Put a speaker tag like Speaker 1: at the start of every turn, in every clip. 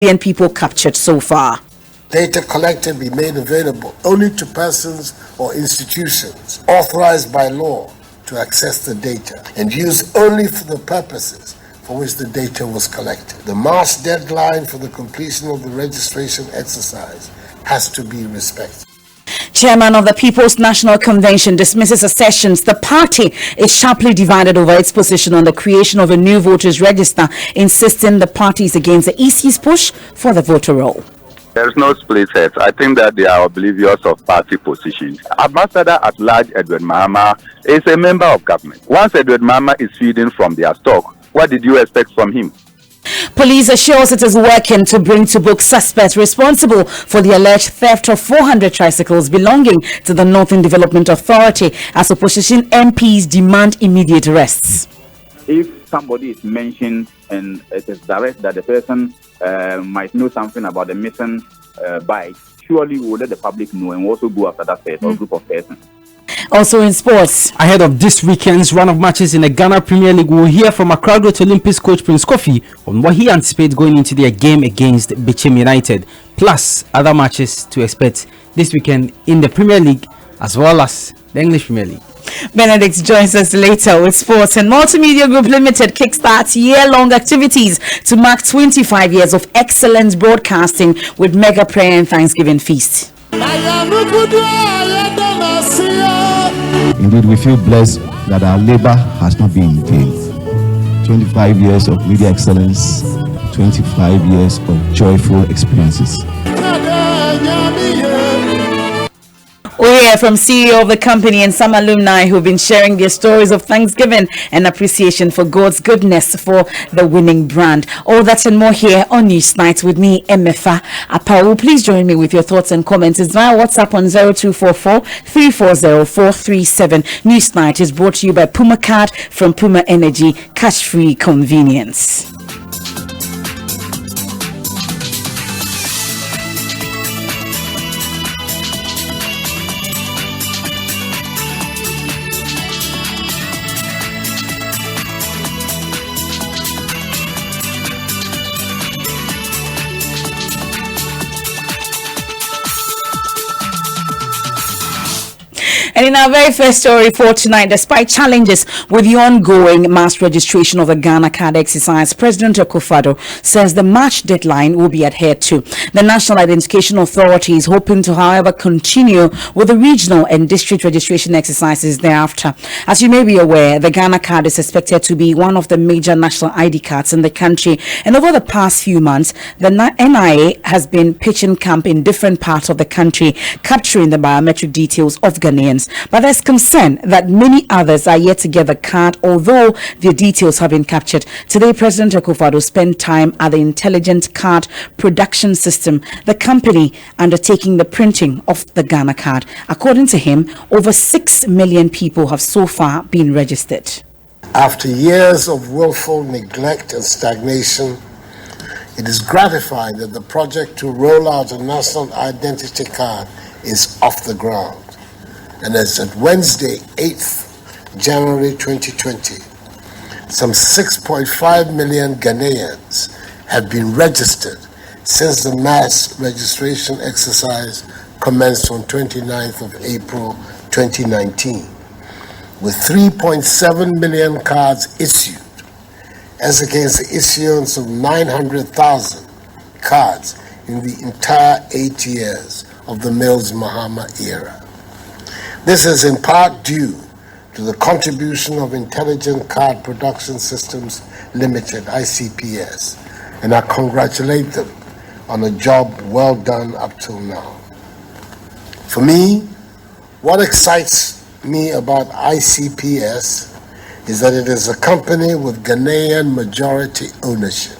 Speaker 1: people captured so far.
Speaker 2: Data collected be made available only to persons or institutions authorized by law to access the data and used only for the purposes for which the data was collected. The March deadline for the completion of the registration exercise has to be respected.
Speaker 1: Chairman of the People's National Convention dismisses assertions the party is sharply divided over its position on the creation of a new voters register, insisting the party is against the EC's push for the voter roll.
Speaker 3: There's no split heads. I think that they are oblivious of party positions. Ambassador at large Edward Mahama is a member of government. Once Edward Mahama is feeding from their stock, what did you expect from him?
Speaker 1: Police assures it is working to bring to book suspects responsible for the alleged theft of 400 tricycles belonging to the Northern Development Authority as opposition MPs demand immediate arrests.
Speaker 4: If somebody is mentioned and it is direct that the person might know something about the missing bike, surely we will let the public know and also go after that person or group of persons.
Speaker 1: Also in sports,
Speaker 5: ahead of this weekend's run of matches in the Ghana Premier League, we'll hear from Accra Great Olympics coach Prince Kofi on what he anticipates going into their game against Bichim United, plus other matches to expect this weekend in the Premier League as well as the English Premier League.
Speaker 1: Benedict joins us later with sports. And Multimedia Group Limited kickstarts year-long activities to mark 25 years of excellent broadcasting with mega prayer and Thanksgiving feast.
Speaker 6: Indeed, we feel blessed that our labor has not been in vain. 25 years of media excellence, 25 years of joyful experiences.
Speaker 1: We hear from CEO of the company and some alumni who've been sharing their stories of thanksgiving and appreciation for God's goodness for the winning brand. All that and more here on Newsnight with me, Emefa Apawu. Please join me with your thoughts and comments. It's via WhatsApp on 0244 340 437. Newsnight is brought to you by Puma Card from Puma Energy, cash-free convenience. And in our very first story for tonight, despite challenges with the ongoing mass registration of the Ghana card exercise, President Akufo-Addo says the March deadline will be adhered to. The National Identification Authority is hoping to, however, continue with the regional and district registration exercises thereafter. As you may be aware, the Ghana card is expected to be one of the major national ID cards in the country. And over the past few months, the NIA has been pitching camp in different parts of the country, capturing the biometric details of Ghanaians. But there's concern that many others are yet to get the card, although their details have been captured. Today, President Akufo-Addo spent time at the Intelligent Card Production System, the company undertaking the printing of the Ghana card. According to him, over 6 million people have so far been registered.
Speaker 2: After years of willful neglect and stagnation, it is gratifying that the project to roll out a national identity card is off the ground. And as at Wednesday, 8th January 2020, some 6.5 million Ghanaians have been registered since the mass registration exercise commenced on 29th of April 2019, with 3.7 million cards issued, as against the issuance of 900,000 cards in the entire 8 years of the Mills Mahama era. This is in part due to the contribution of Intelligent Card Production Systems Limited, ICPS, and I congratulate them on a job well done up till now. For me, what excites me about ICPS is that it is a company with Ghanaian majority ownership,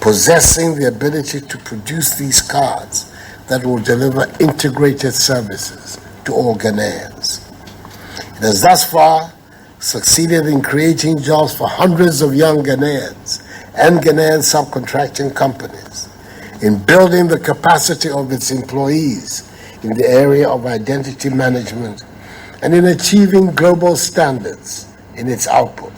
Speaker 2: possessing the ability to produce these cards that will deliver integrated services to all Ghanaians. It has thus far succeeded in creating jobs for hundreds of young Ghanaians and Ghanaian subcontracting companies, in building the capacity of its employees in the area of identity management, and in achieving global standards in its output.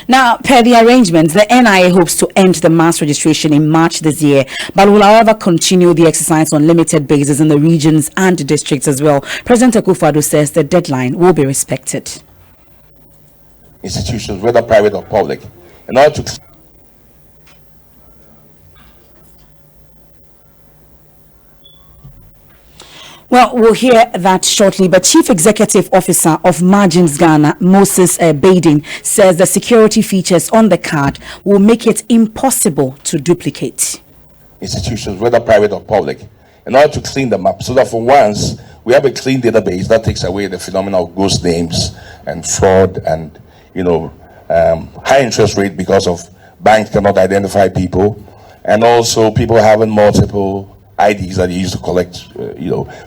Speaker 1: Now, per the arrangements, the NIA hopes to end the mass registration in March this year, but will, however, continue the exercise on limited basis in the regions and districts as well. President Akufo-Addo says the deadline will be respected.
Speaker 7: Institutions, whether private or public, in order to
Speaker 1: Well, we'll hear that shortly, but Chief Executive Officer of Margins Ghana, Moses Bading, says the security features on the card will make it impossible to duplicate.
Speaker 7: Institutions, whether private or public, in order to clean them up, so that for once we have a clean database that takes away the phenomenon of ghost names and fraud and high interest rate because of banks cannot identify people, and also people having multiple IDs that you use to collect,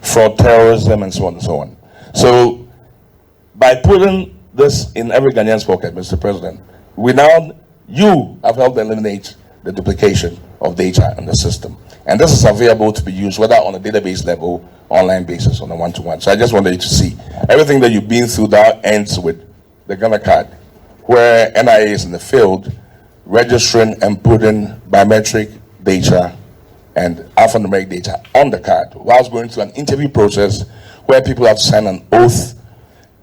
Speaker 7: fraud, terrorism, and so on and so on. So, by putting this in every Ghanaian's pocket, Mr. President, you have helped eliminate the duplication of data in the system. And this is available to be used whether on a database level, online basis, on a one-to-one. So I just wanted you to see everything that you've been through that ends with the Ghana card, where NIA is in the field registering and putting biometric data and alphanumeric data on the card, whilst going through an interview process where people have to sign an oath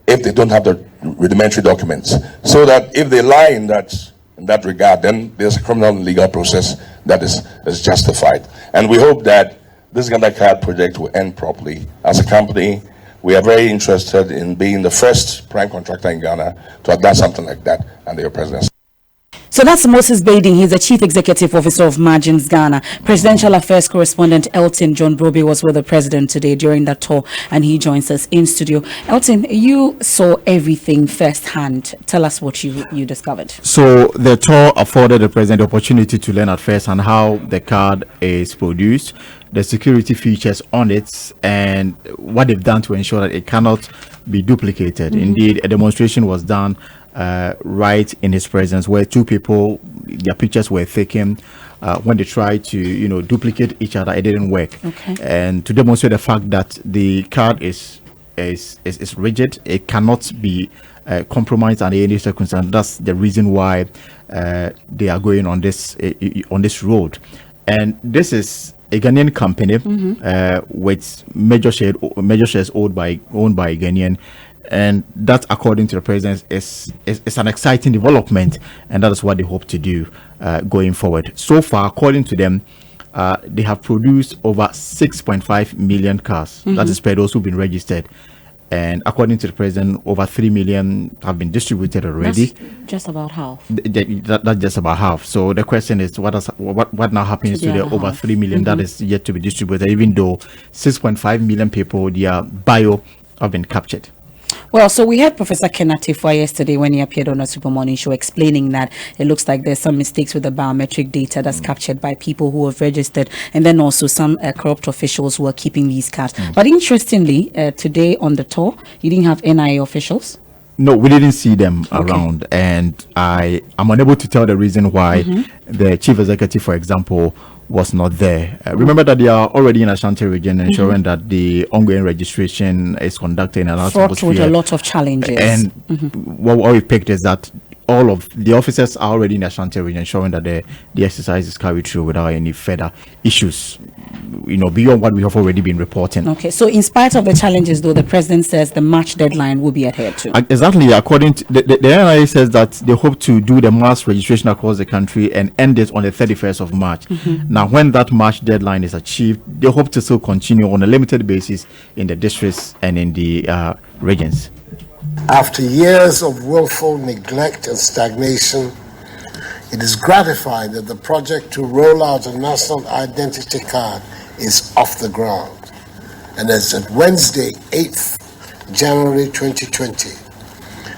Speaker 7: if they don't have the rudimentary documents, so that if they lie in that regard, then there's a criminal and legal process that is justified. And we hope that this Ghana card project will end properly. As a company, we are very interested in being the first prime contractor in Ghana to have done something like that under your presidency.
Speaker 1: So that's Moses Bading. He's the Chief Executive Officer of Margins Ghana. Presidential Affairs Correspondent Elton John Broby was with the President today during that tour, and he joins us in studio. Elton, you saw everything firsthand. Tell us what you discovered.
Speaker 8: So the tour afforded the President the opportunity to learn at first on how the card is produced, the security features on it, and what they've done to ensure that it cannot be duplicated. Indeed, a demonstration was done right in his presence, where two people, their pictures were taken. When they tried to duplicate each other, it didn't work. And to demonstrate the fact that the card is rigid, it cannot be compromised under any circumstance. That's the reason why they are going on this road. And this is a Ghanaian company with major shares owned by Ghanaian. And that, according to the president, is an exciting development, and that is what they hope to do going forward. So far, according to them, they have produced over 6.5 million cars. That is per those who've been registered. And according to the president, over 3 million have been distributed already.
Speaker 1: That's just about half.
Speaker 8: That's just about half. So the question is, what now happens to the over 3 million that is yet to be distributed, even though 6.5 million people, their bio have been captured?
Speaker 1: Well, so we had Professor Kenatifa yesterday when he appeared on a Super Morning Show explaining that it looks like there's some mistakes with the biometric data that's captured by people who have registered, and then also some corrupt officials who are keeping these cards. But interestingly, today on the tour, you didn't have NIA officials?
Speaker 8: No, we didn't see them around, and I'm unable to tell the reason why the chief executive, for example, was not there. Remember that they are already in Ashanti region, ensuring that the ongoing registration is conducted in an atmosphere
Speaker 1: with a lot of challenges.
Speaker 8: And what we picked is that all of the officers are already in the Ashanti region, ensuring that the exercise is carried through without any further issues, beyond what we have already been reporting.
Speaker 1: Okay, so in spite of the challenges, though, the president says the March deadline will be adhered to.
Speaker 8: Exactly. According to the NIA says that they hope to do the mass registration across the country and end it on the 31st of March. Now, when that March deadline is achieved, they hope to still continue on a limited basis in the districts and in the regions.
Speaker 2: After years of willful neglect and stagnation, it is gratifying that the project to roll out a national identity card is off the ground. And as of Wednesday, 8th January 2020,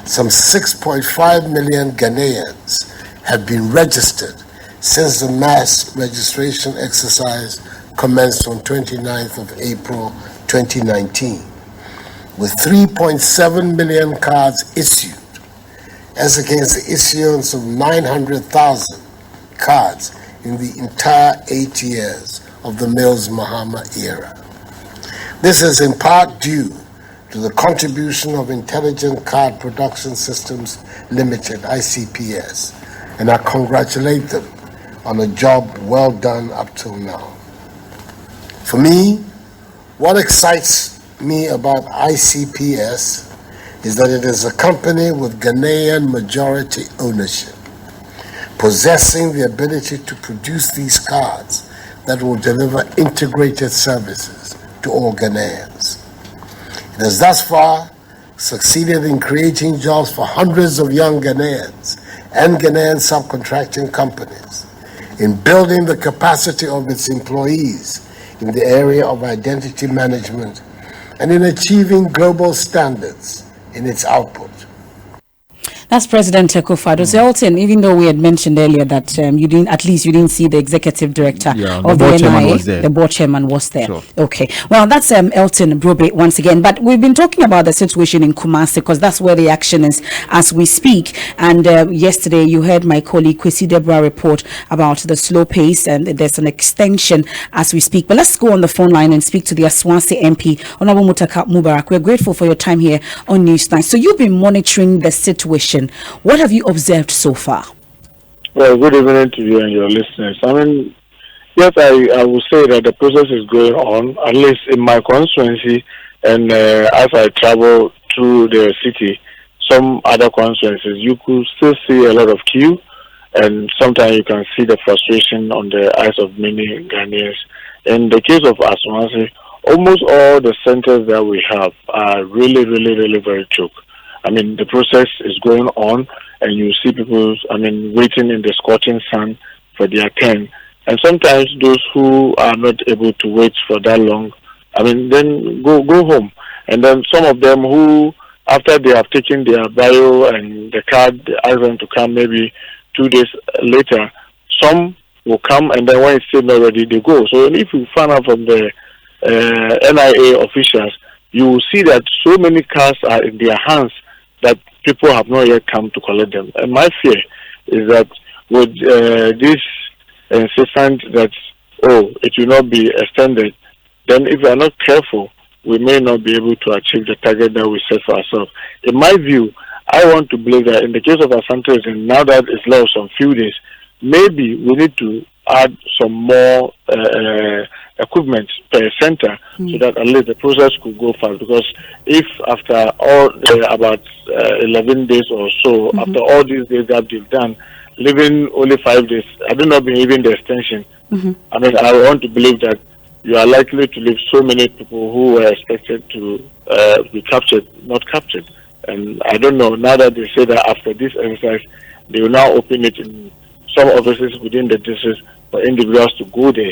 Speaker 2: some 6.5 million Ghanaians have been registered since the mass registration exercise commenced on 29th of April 2019. With 3.7 million cards issued, as against the issuance of 900,000 cards in the entire 8 years of the Mills Mahama era. This is in part due to the contribution of Intelligent Card Production Systems Limited, ICPS, and I congratulate them on a job well done up till now. For me, what excites me about ICPS is that it is a company with Ghanaian majority ownership, possessing the ability to produce these cards that will deliver integrated services to all Ghanaians. It has thus far succeeded in creating jobs for hundreds of young Ghanaians and Ghanaian subcontracting companies, in building the capacity of its employees in the area of identity management, and in achieving global standards in its output.
Speaker 1: That's President Akufo-Addo. So, Elton, even though we had mentioned earlier that you didn't see the executive director of the NIA, the board chairman was there.
Speaker 8: Sure.
Speaker 1: Okay. Well, that's Elton Brobe once again. But we've been talking about the situation in Kumasi because that's where the action is as we speak. And yesterday you heard my colleague Kwesi Deborah report about the slow pace, and there's an extension as we speak. But let's go on the phone line and speak to the Aswansi MP, Honorable Mutaka Mubarak. We're grateful for your time here on Newsnight. So you've been monitoring the situation. What have you observed so far?
Speaker 9: Well, good evening to you and your listeners. I mean, yes, I will say that the process is going on, at least in my constituency, and as I travel through the city, some other constituencies, you could still see a lot of queue, and sometimes you can see the frustration on the eyes of many Ghanaians. In the case of Aswansi, almost all the centers that we have are really, really, really very choked. I mean, the process is going on, and you see people, waiting in the scorching sun for their turn. And sometimes those who are not able to wait for that long, then go home. And then some of them who, after they have taken their bio and the card, ask them to come maybe 2 days later, some will come, and then when it's still not ready, they go. So if you find out from the NIA officials, you will see that so many cars are in their hands that people have not yet come to collect them. And my fear is that with this insistence that, it will not be extended, then if we are not careful, we may not be able to achieve the target that we set for ourselves. In my view, I want to believe that in the case of Asante, and now that it's lost some few days, maybe we need to add some more equipment per center so that at least the process could go fast. Because if after all about 11 days or so, after all these days that they've done, living only 5 days, I do not believe in the extension. I want to believe that you are likely to leave so many people who were expected to be captured, not captured. And I don't know, now that they say that after this exercise, they will now open it in some offices within the district for individuals to go there.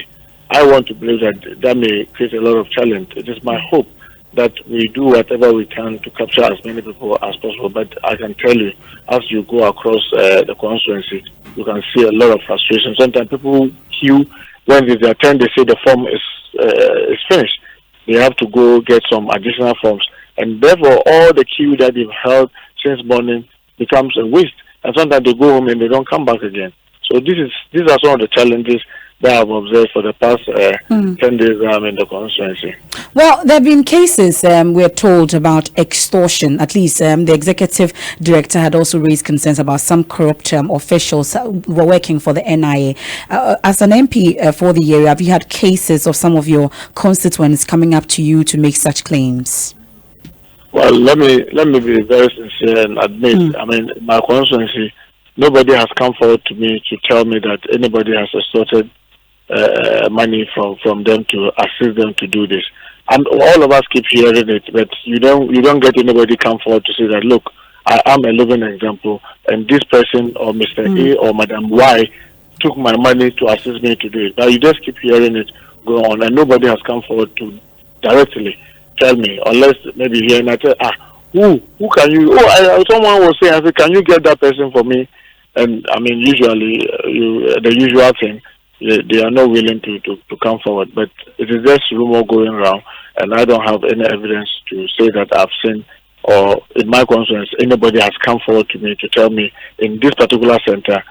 Speaker 9: I want to believe that may create a lot of challenge. It is my hope that we do whatever we can to capture as many people as possible. But I can tell you, as you go across the constituency, you can see a lot of frustration. Sometimes people queue when it's their turn. They say the form is finished. They have to go get some additional forms, and therefore all the queue that they've held since morning becomes a waste. And sometimes they go home and they don't come back again. So these are some of the challenges that I've observed for the past 10 days in the constituency.
Speaker 1: Well, there have been cases, we're told, about extortion. At least the executive director had also raised concerns about some corrupt officials who were working for the NIA. As an MP for the area, have you had cases of some of your constituents coming up to you to make such claims?
Speaker 9: Well, let me be very sincere and admit, in my constituency, nobody has come forward to me to tell me that anybody has extorted money from them to assist them to do this. And all of us keep hearing it, but you don't get anybody come forward to say that, look, I am a living example, and this person or Mr. A or Madam Y took my money to assist me to do it. Now you just keep hearing it go on, and nobody has come forward to directly tell me, unless maybe here and I tell, who can you? Someone was saying, I said, can you get that person for me? And usually the usual thing, they are not willing to come forward. But it is just rumor going around, and I don't have any evidence to say that I've seen, or in my constituency, anybody has come forward to me to tell me in this particular center,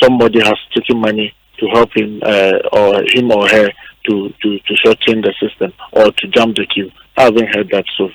Speaker 9: somebody has taken money to help him or her to shorten the system or to jump the queue. I haven't heard that. So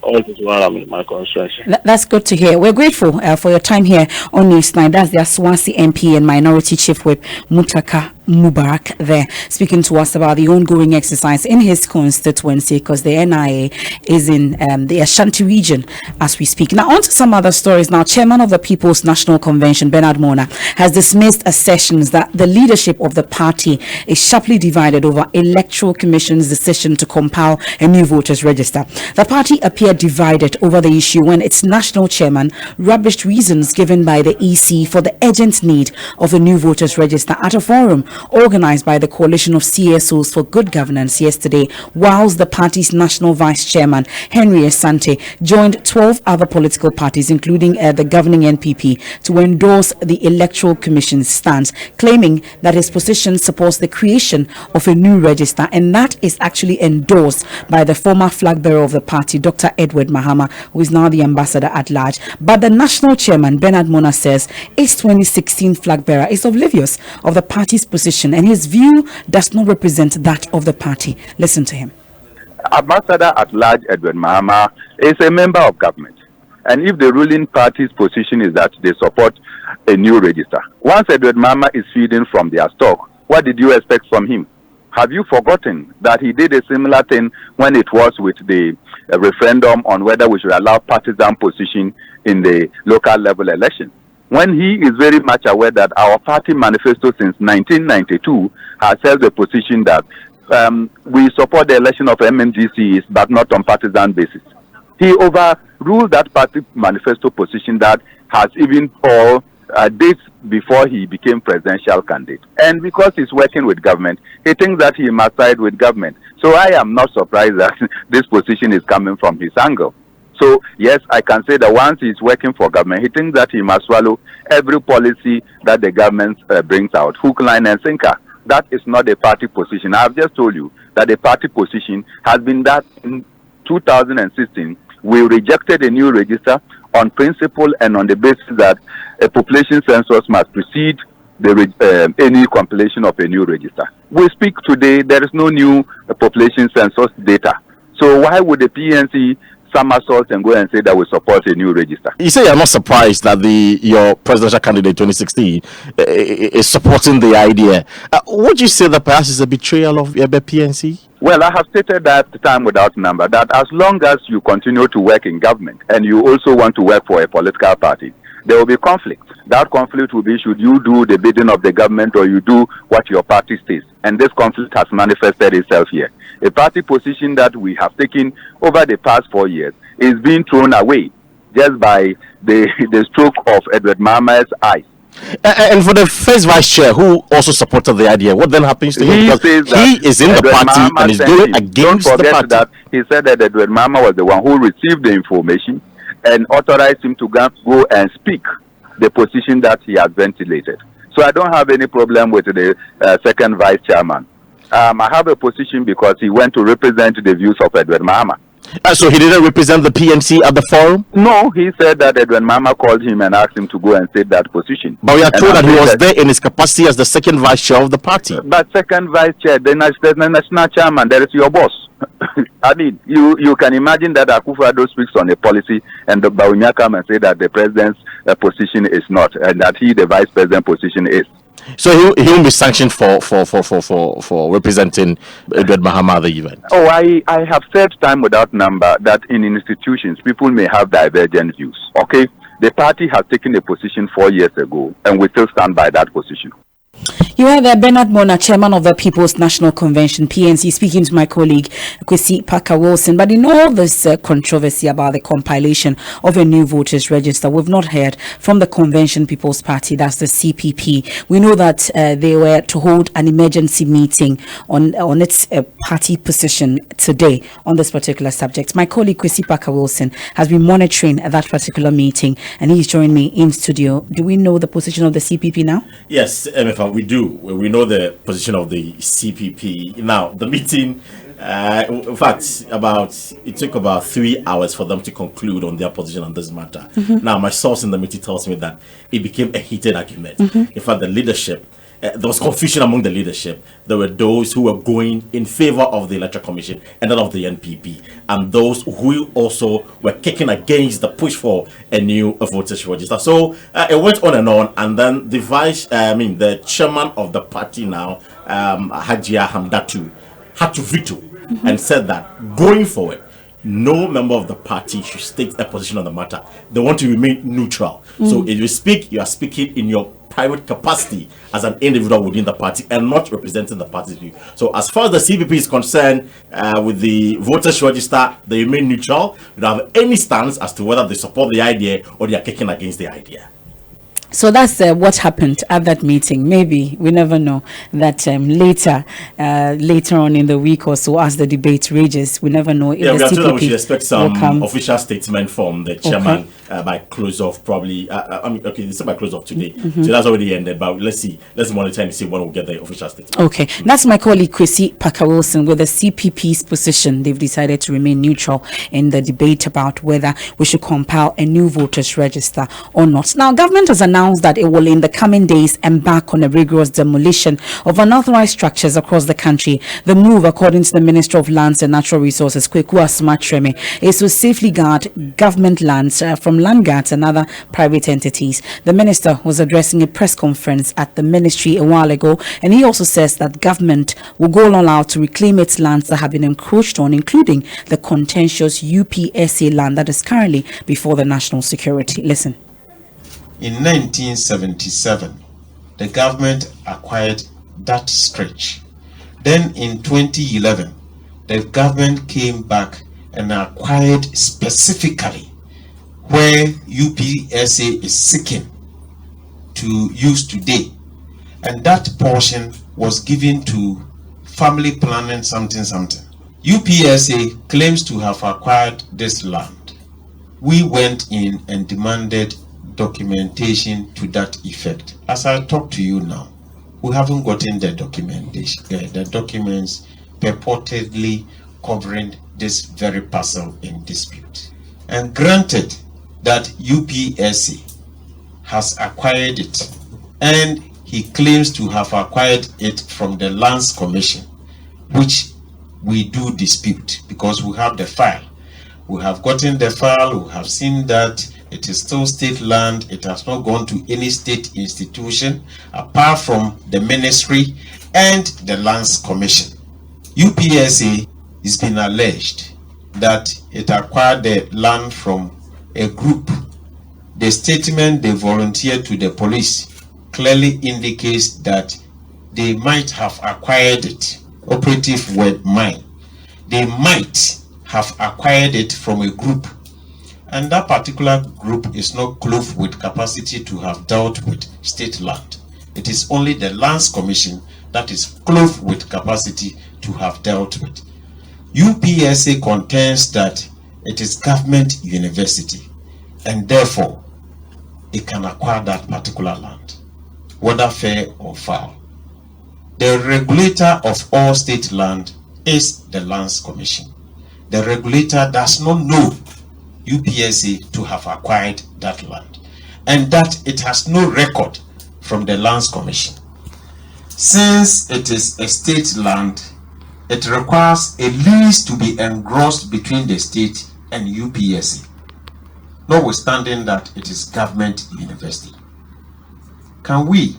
Speaker 9: all this while I'm in my constituency.
Speaker 1: That's good to hear. We're grateful for your time here on Newsnight. That's the Aswasi MP and Minority Chief Whip Mutaka Mubarak there, speaking to us about the ongoing exercise in his constituency, because the NIA is in the Ashanti region as we speak. Now, on to some other stories. Now, Chairman of the People's National Convention, Bernard Mona, has dismissed assertions that the leadership of the party is sharply divided over Electoral Commission's decision to compile a new voters register. The party appeared divided over the issue when its national chairman rubbished reasons given by the EC for the urgent need of a new voters register at a forum organized by the Coalition of CSOs for Good Governance yesterday, whilst the party's national vice chairman, Henry Asante, joined 12 other political parties, including the governing NPP, to endorse the Electoral Commission's stance, claiming that his position supports the creation of a new register, and that is actually endorsed by the former flag bearer of the party, Dr. Edward Mahama, who is now the ambassador at large. But the national chairman, Bernard Mona, says its 2016 flag bearer is oblivious of the party's position, and his view does not represent that of the party. Listen to him.
Speaker 3: Ambassador at large Edward Mahama is a member of government, and if the ruling party's position is that they support a new register, once Edward Mahama is feeding from their stock, what did you expect from him? Have you forgotten that he did a similar thing when it was with the referendum on whether we should allow partisan position in the local level election? When he is very much aware that our party manifesto since 1992 has held the position that we support the election of MNGCs but not on partisan basis. He overruled that party manifesto position that has even all dates before he became presidential candidate. And because he's working with government, he thinks that he must side with government. So I am not surprised that this position is coming from his angle. So, yes, I can say that once he's working for government, he thinks that he must swallow every policy that the government brings out, hook, line, and sinker. That is not a party position. I have just told you that the party position has been that in 2016, we rejected a new register on principle and on the basis that a population census must precede any compilation of a new register. We speak today, there is no new population census data. So why would the PNC somersault and go and say that we support a new register?
Speaker 10: You say you're not surprised that your presidential candidate 2016 is supporting the idea. Would you say that perhaps it's a betrayal of the PNC?
Speaker 3: Well, I have stated that time without number, that as long as you continue to work in government and you also want to work for a political party, there will be conflict. That conflict will be, should you do the bidding of the government or you do what your party says? And this conflict has manifested itself here. A party position that we have taken over the past 4 years is being thrown away just by the stroke of Edward Mahama's eyes.
Speaker 10: And for the first vice chair who also supported the idea, what then happens to him? Because he is in the party and is doing against the party.
Speaker 3: That he said that Edward Mahama was the one who received the information and authorized him to go and speak the position that he has ventilated. So I don't have any problem with the second vice chairman. I have a position because he went to represent the views of Edward Mahama.
Speaker 10: So he didn't represent the PNC at the forum?
Speaker 3: No, he said that Edward Mahama called him and asked him to go and take that position.
Speaker 10: But we are told that he was there in his capacity as the second vice chair of the party.
Speaker 3: But second vice chair, the national chairman, there is your boss. I mean, you can imagine that Akufo-Addo speaks on a policy and the Bawumia come and say that the president's position is not, and that the vice president position is.
Speaker 10: So he will be sanctioned for representing Edward Mahama at the event.
Speaker 3: Oh, I have said time without number that in institutions people may have divergent views. Okay, the party has taken a position 4 years ago, and we still stand by that position.
Speaker 1: You are there, Bernard Mona, chairman of the People's National Convention, PNC, speaking to my colleague, Kwesi Parker-Wilson. But in all this controversy about the compilation of a new voters register, we've not heard from the Convention People's Party, that's the CPP. We know that they were to hold an emergency meeting on its party position today on this particular subject. My colleague, Kwesi Parker-Wilson, has been monitoring that particular meeting, and he's joined me in studio. Do we know the position of the CPP now?
Speaker 11: Yes, Emefa, we do. We know the position of the CPP. Now, the meeting, in fact, it took about 3 hours for them to conclude on their position on this matter. Now, my source in the meeting tells me that it became a heated argument. In fact, the leadership there was confusion among the leadership. There were those who were going in favor of the Electoral Commission and that of the NPP, and those who also were kicking against the push for a new voters register. So it went on, and then the chairman of the party now, Hajia Hamdatu, had to veto and said that going forward, no member of the party should state a position on the matter. They want to remain neutral. So if you speak, you are speaking in your private capacity as an individual within the party and not representing the party's view. So as far as the CPP is concerned, with the voters register, they remain neutral. They don't have any stance as to whether they support the idea or they are kicking against the idea.
Speaker 1: So that's what happened at that meeting. Maybe we never know that later on in the week or so, as the debate rages, we never know if
Speaker 11: the
Speaker 1: the
Speaker 11: CPP
Speaker 1: CPP
Speaker 11: we should expect some
Speaker 1: will come.
Speaker 11: official statement from the chairman by close of probably. They said by close of today, so that's already ended. But let's see. Let's monitor and see when we'll get the official statement.
Speaker 1: Okay, that's my colleague Kwesi Parker-Wilson with the CPP's position. They've decided to remain neutral in the debate about whether we should compile a new voters register or not. Now, government has announced that it will in the coming days embark on a rigorous demolition of unauthorized structures across the country. The move, according to the Minister of Lands and Natural Resources, Kweku Asmatreme, is to safely guard government lands from land guards and other private entities. The minister was addressing a press conference at the ministry a while ago, and he also says that government will go all out to reclaim its lands that have been encroached on, including the contentious UPSA land that is currently before the national security. Listen.
Speaker 12: In 1977, the government acquired that stretch. Then in 2011, the government came back and acquired specifically where UPSA is seeking to use today. And that portion was given to family planning something. UPSA claims to have acquired this land. We went in and demanded documentation to that effect. As I talk to you now, we haven't gotten the documentation, the documents purportedly covering this very parcel in dispute. And granted that UPSA has acquired it, and he claims to have acquired it from the Lands Commission, which we do dispute because we have the file. We have gotten the file, we have seen that it is still state land. It has not gone to any state institution apart from the ministry and the Lands Commission. UPSA has been alleged that it acquired the land from a group. The statement they volunteered to the police clearly indicates that they might have acquired it. Operative word might. They might have acquired it from a group. And that particular group is not clothed with capacity to have dealt with state land. It is only the Lands Commission that is clothed with capacity to have dealt with. UPSA contends that it is government university, and therefore it can acquire that particular land, whether fair or foul. The regulator of all state land is the Lands Commission. The regulator does not know UPSA to have acquired that land, and that it has no record from the Lands Commission. Since it is a state land, it requires a lease to be engrossed between the state and UPSA, notwithstanding that it is government university. Can we,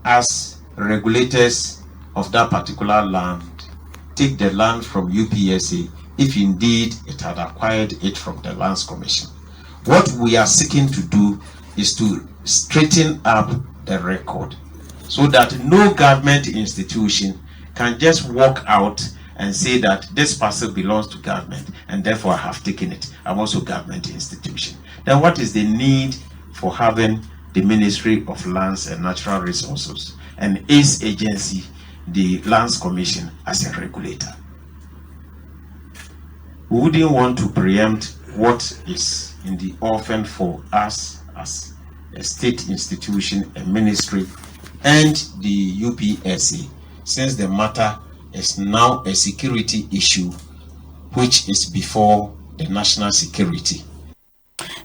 Speaker 12: as regulators of that particular land, take the land from UPSA if indeed it had acquired it from the Lands Commission? What we are seeking to do is to straighten up the record so that no government institution can just walk out and say that this parcel belongs to government and therefore I have taken it. I'm also a government institution. Then what is the need for having the Ministry of Lands and Natural Resources and its agency, the Lands Commission, as a regulator? We wouldn't want to preempt what is in the offing for us as a state institution, a ministry, and the UPSA, since the matter is now a security issue which is before the national security.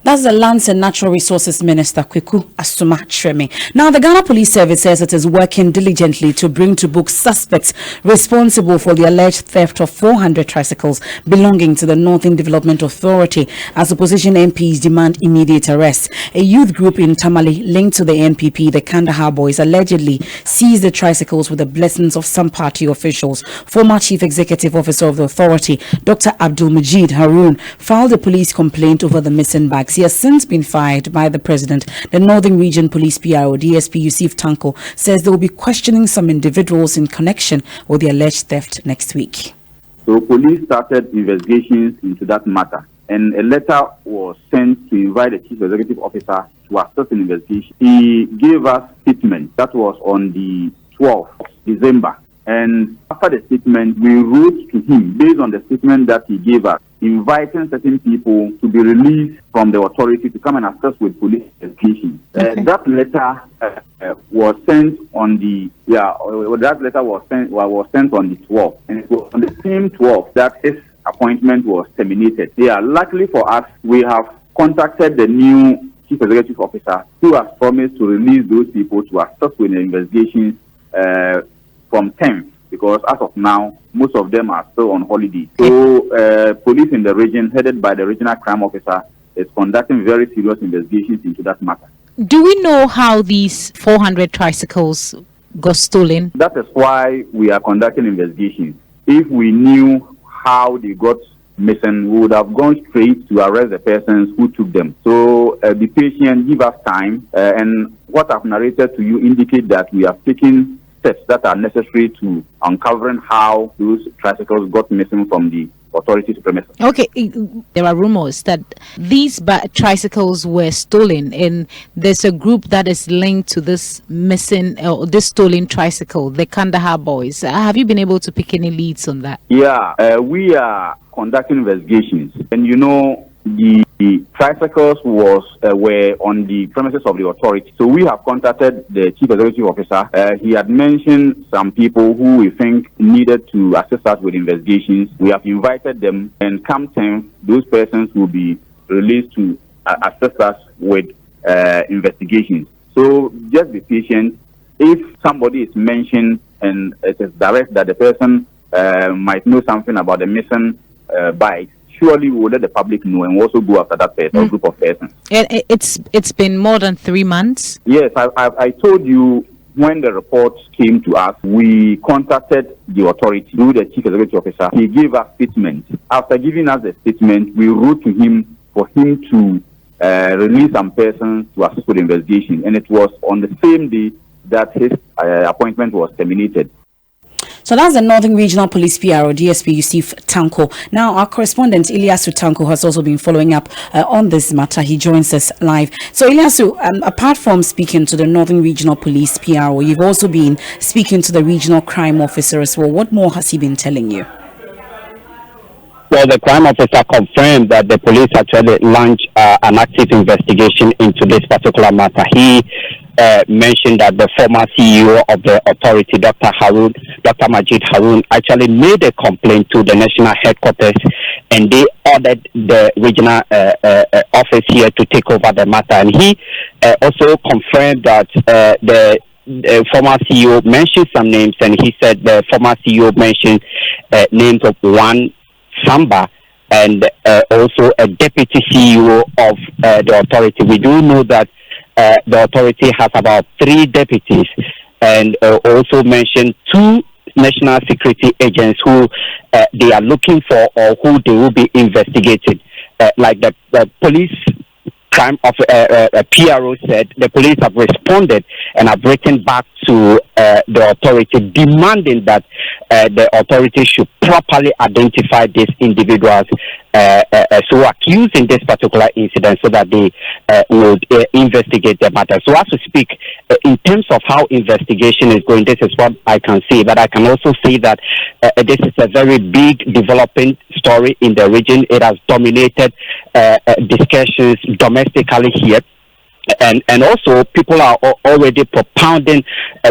Speaker 1: That's the Lands and Natural Resources Minister, Kweku Asuma Treme. Now, the Ghana Police Service says it is working diligently to bring to book suspects responsible for the alleged theft of 400 tricycles belonging to the Northern Development Authority as opposition MPs demand immediate arrest. A youth group in Tamale linked to the MPP, the Kandahar Boys, allegedly seized the tricycles with the blessings of some party officials. Former Chief Executive Officer of the authority, Dr. Abdul Majid Haroon, filed a police complaint over the missing bags. He has since been fired by the president. The Northern Region Police PRO, DSP Yusuf Tanko, says they will be questioning some individuals in connection with the alleged theft next week.
Speaker 4: So police started investigations into that matter, and a letter was sent to invite the chief executive officer to assist in investigation. He gave us statement that was on the 12th of December. And after the statement, we wrote to him based on the statement that he gave us, inviting certain people to be released from the authority to come and assist with police investigation.
Speaker 1: Okay.
Speaker 4: That letter was sent on the that letter was sent on the 12th, and it was on the same 12th that his appointment was terminated. Luckily for us, we have contacted the new chief executive officer who has promised to release those people to assist with the investigations from 10th, because as of now, most of them are still on holiday. So police in the region, headed by the regional crime officer, is conducting very serious investigations into that matter.
Speaker 13: Do we know how these 400 tricycles got stolen?
Speaker 4: That is why we are conducting investigations. If we knew how they got missing, we would have gone straight to arrest the persons who took them. So be patient, give us time, and what I've narrated to you indicate that we have taken steps that are necessary to uncovering how those tricycles got missing from the authorities' premises.
Speaker 13: Okay, there are rumors that these tricycles were stolen, and there's a group that is linked to this missing this stolen tricycle, the Kandahar Boys. Have you been able to pick any leads on that?
Speaker 4: Yeah, we are conducting investigations, and the tricycles were on the premises of the authority. So we have contacted the chief executive officer. He had mentioned some people who we think needed to assist us with investigations. We have invited them, and come 10th, those persons will be released to assist us with investigations. So just be patient. If somebody is mentioned and it is direct that the person might know something about the missing bike, surely we will let the public know and also go after that person or group of persons.
Speaker 13: It's been more than 3 months.
Speaker 4: Yes, I told you when the report came to us, we contacted the authority through the chief executive officer. He gave us statement. After giving us the statement, we wrote to him for him to release some persons to assist with the investigation, and it was on the same day that his appointment was terminated.
Speaker 1: So that's the Northern Regional Police PRO, DSP Yusuf Tanko. Now, our correspondent, Ilyasu Tanko, has also been following up on this matter. He joins us live. So, Ilyasu, apart from speaking to the Northern Regional Police PRO, you've also been speaking to the Regional Crime Officer as well. What more has he been telling you?
Speaker 14: Well, the crime officer confirmed that the police actually launched an active investigation into this particular matter. He mentioned that the former CEO of the authority, Dr. Majid Haroon, actually made a complaint to the national headquarters, and they ordered the regional office here to take over the matter. And he also confirmed that the former CEO mentioned some names, and he said the former CEO mentioned names of one Samba and also a deputy CEO of the authority. We do know that the authority has about 3 deputies, and also mentioned 2 national security agents who they are looking for or who they will be investigating. Like the police crime of PRO said, the police have responded and have written back to the authority demanding that the authority should properly identify these individuals so accused in this particular incident, so that they would investigate the matter. So as we speak, in terms of how investigation is going, this is what I can say. But I can also say that this is a very big developing story in the region. It has dominated discussions domestically here. and also people are already propounding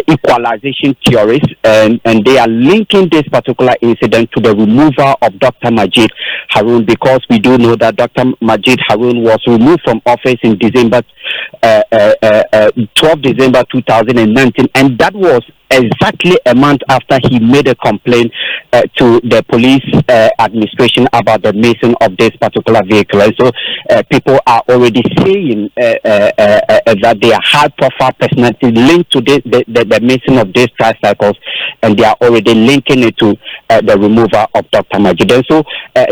Speaker 14: equalization theories, and they are linking this particular incident to the removal of Dr. Majid Harun, because we do know that Dr. Majid Harun was removed from office in December 12 December 2019, and that was exactly a month after he made a complaint to the police administration about the missing of this particular vehicle. And so people are already saying that they are high-profile personalities linked to the missing of these tricycles, and they are already linking it to the removal of Dr. Majid. And so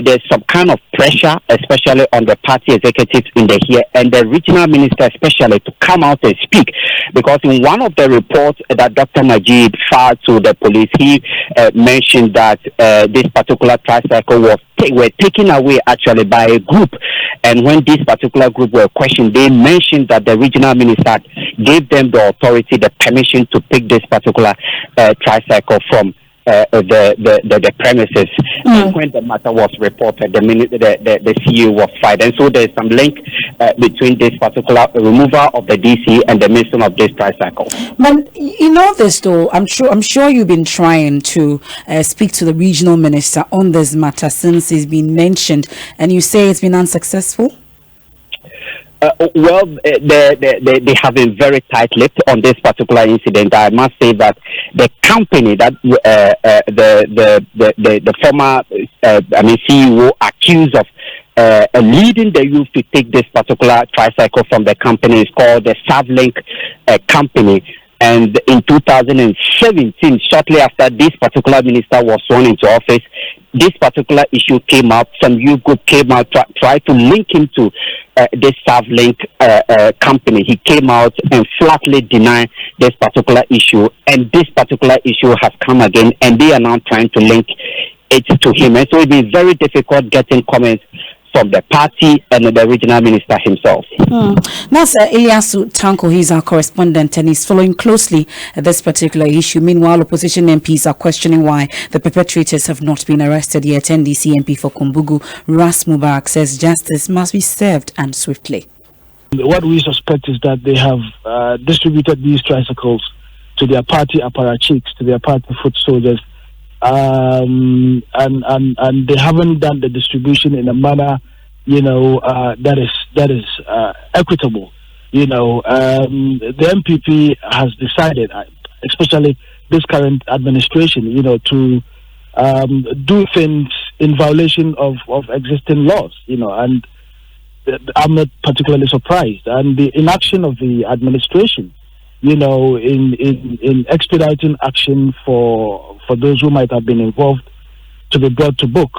Speaker 14: there's some kind of pressure, especially on the party executives in the here and the regional minister especially, to come out and speak, because in one of the reports that Dr. Majid filed to the police, he mentioned that this particular tricycle were taken away actually by a group, and when this particular group were questioned, they mentioned that the regional minister gave them the authority, the permission to pick this particular tricycle from the premises. And when the matter was reported, the CEO was fired, and so there's some link between this particular removal of the DC and the missing of this tricycle.
Speaker 1: But in all this, though, I'm sure you've been trying to speak to the regional minister on this matter since it's been mentioned, and you say it's been unsuccessful.
Speaker 14: Well, they have been very tight-lipped on this particular incident. I must say that the company that the former CEO accused of leading the youth to take this particular tricycle from the company is called the Savlink company. And in 2017, shortly after this particular minister was sworn into office, this particular issue came up. Some youth group came out, tried to link him to this Savlink company. He came out and flatly denied this particular issue. And this particular issue has come again, and they are now trying to link it to him. And so it will be very difficult getting comments from the party and the regional minister himself.
Speaker 1: That's Ilyasu Tanko. He's our correspondent, and he's following closely this particular issue. Meanwhile, opposition MPs are questioning why the perpetrators have not been arrested yet. NDC MP for Kumbugu, Ras Mubarak, says justice must be served and swiftly.
Speaker 15: What we suspect is that they have distributed these tricycles to their party apparatchiks, to their party foot soldiers, and they haven't done the distribution in a manner, that is equitable. The MPP has decided, especially this current administration, to do things in violation of existing laws, and I'm not particularly surprised. And the inaction of the administration, in expediting action for those who might have been involved to be brought to book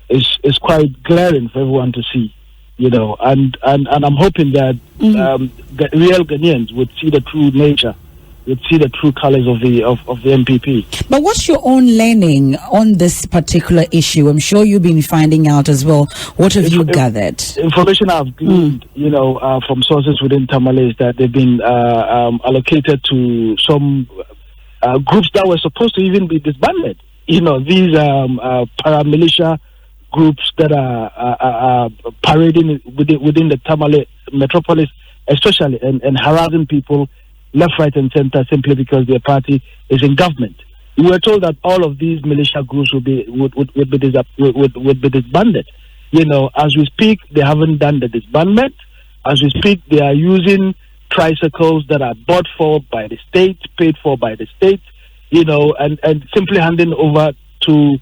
Speaker 15: is quite glaring for everyone to see, and I'm hoping that the real Ghanaians would see the true nature, would see the true colors of the MPP.
Speaker 1: But what's your own learning on this particular issue? I'm sure you've been finding out as well. What have you gathered? Information
Speaker 15: I've gleaned, from sources within Tamale is that they've been allocated to some groups that were supposed to even be disbanded. These paramilitia groups that are parading within the Tamale metropolis, especially, and harassing people left, right, and center simply because their party is in government. We were told that all of these militia groups would be disbanded. As we speak, they haven't done the disbandment. As we speak, they are using tricycles that are bought for by the state, paid for by the state, and simply handing over to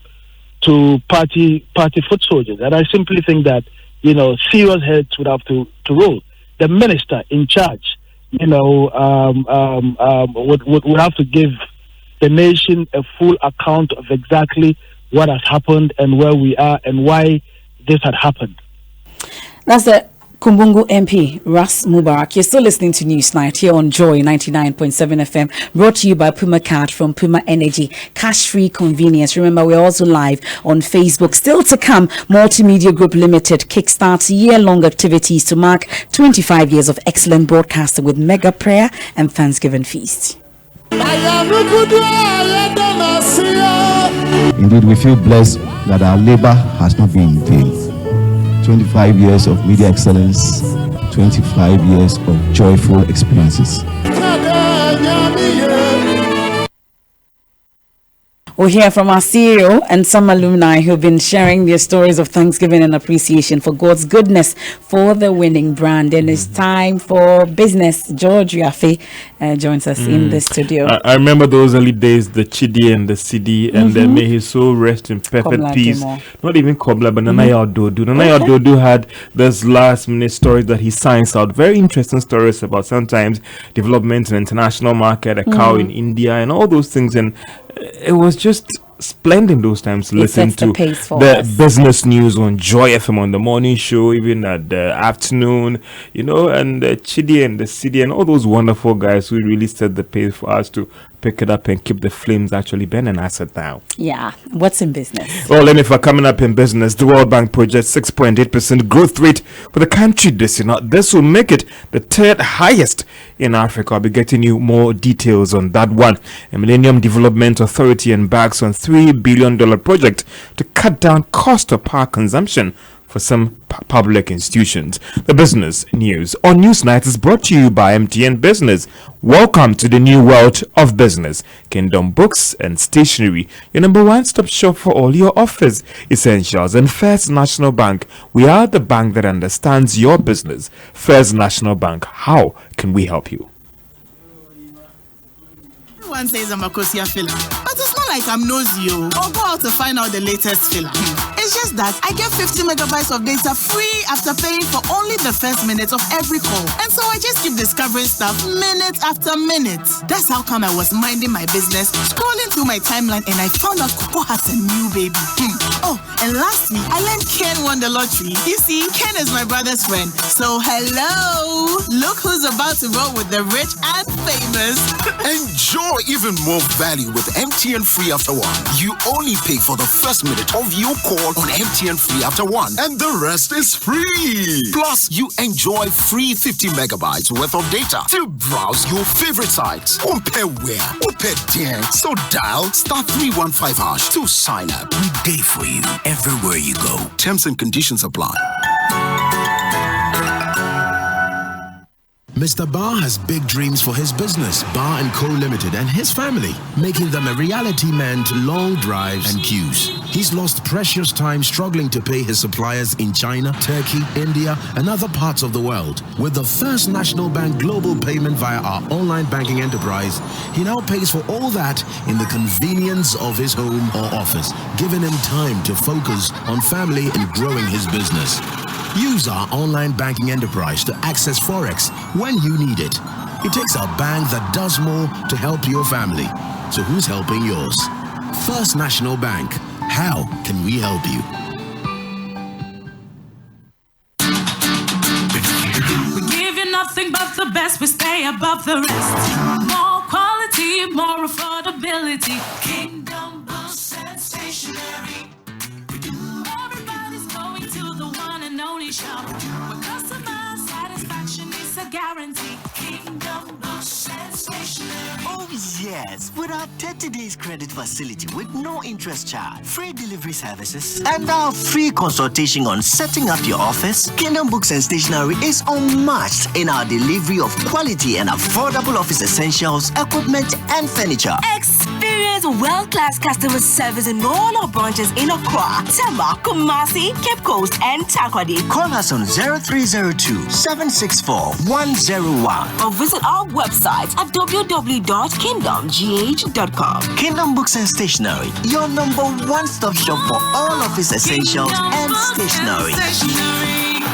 Speaker 15: party foot soldiers. And I simply think that, serious heads would have to roll. The minister in charge, would have to give the nation a full account of exactly what has happened and where we are and why this had happened.
Speaker 1: That's the Kumbungu MP, Ras Mubarak. You're still listening to Newsnight here on Joy 99.7 FM, brought to you by Puma Card from Puma Energy. Cash-free convenience. Remember, we're also live on Facebook. Still to come, Multimedia Group Limited kickstarts year-long activities to mark 25 years of excellent broadcasting with mega prayer and Thanksgiving feast.
Speaker 6: Indeed, we feel blessed that our labor has not been in vain. 25 years of media excellence, 25 years of joyful experiences.
Speaker 1: We'll hear from our CEO and some alumni who've been sharing their stories of thanksgiving and appreciation for God's goodness for the winning brand. And it's time for business. George Yafe joins us in the studio.
Speaker 16: I remember those early days, the Chidi and the CD, and may his soul rest in perfect
Speaker 1: Kobla
Speaker 16: peace.
Speaker 1: Timor.
Speaker 16: Not even Kobla, but Nanaya Ododu. Nanaya Ododu had this last minute stories that he signs out. Very interesting stories about sometimes development in international market, a cow in India, and all those things. And it was just splendid those times to listen to the business news on Joy FM on the morning show, even at the afternoon, you know, and Chidi and the CD and all those wonderful guys who really set the pace for us to pick it up and keep the flames actually burning. I said now.
Speaker 1: Yeah. What's in business?
Speaker 16: Well, Emefa, coming up in business, the World Bank projects 6.8% growth rate for the country this year. Now, this will make it the third highest in Africa. I'll be getting you more details on that one. The Millennium Development Authority embarks on $3 billion project to cut down cost of power consumption for some public institutions. The business news on Newsnight is brought to you by MTN Business. Welcome to the new world of business. Kingdom Books and Stationery, your number one stop shop for all your office essentials. And First National Bank, we are the bank that understands your business. First National Bank, how can we help you?
Speaker 17: Everyone says I'm a Kosia filler, but it's not like I'm nosy or go out to find out the latest filler. It's just that I get 50 megabytes of data free after paying for only the first minute of every call. And so I just keep discovering stuff minute after minute. That's how come I was minding my business, scrolling through my timeline, and I found out Coco has a new baby. Oh, and last week I learned Ken won the lottery. You see, Ken is my brother's friend. So hello, look who's about to roll with the rich and famous.
Speaker 18: Enjoy even more value with MTN Free After One. You only pay for the first minute of your call on MTN Free After One, and the rest is free. Plus, you enjoy free 50 megabytes worth of data to browse your favorite sites. Compare where, compare there. So dial *315# to sign up. We day for you everywhere you go. Terms and conditions apply.
Speaker 19: Mr. Barr has big dreams for his business, Barr & Co. Limited, and his family, making them a reality meant long drives and queues. He's lost precious time struggling to pay his suppliers in China, Turkey, India, and other parts of the world. With the First National Bank global payment via our online banking enterprise, he now pays for all that in the convenience of his home or office, giving him time to focus on family and growing his business. Use our online banking enterprise to access Forex when you need it. It takes a bank that does more to help your family. So who's helping yours? First National Bank. How can we help you?
Speaker 20: We give you nothing but the best. We stay above the rest. More quality, more affordability. Kingdom Books and Stationery. Everybody's going to the one and only shop where customer satisfaction is a guarantee. Kingdom Books and Stationery.
Speaker 21: Oh yes, with our 30 days credit facility with no interest charge, free delivery services, and our free consultation on setting up your office, Kingdom Books and Stationery is unmatched in our delivery of quality and affordable office essentials, equipment, and furniture.
Speaker 22: Experience world-class customer service in all our branches in Accra, Tema, Kumasi, Cape Coast, and Takoradi.
Speaker 21: Call us on 0302-764-101
Speaker 22: or visit our website at www.kingdomgh.com.
Speaker 21: Kingdom Books and Stationery, your number one stop shop for all office essentials and stationery.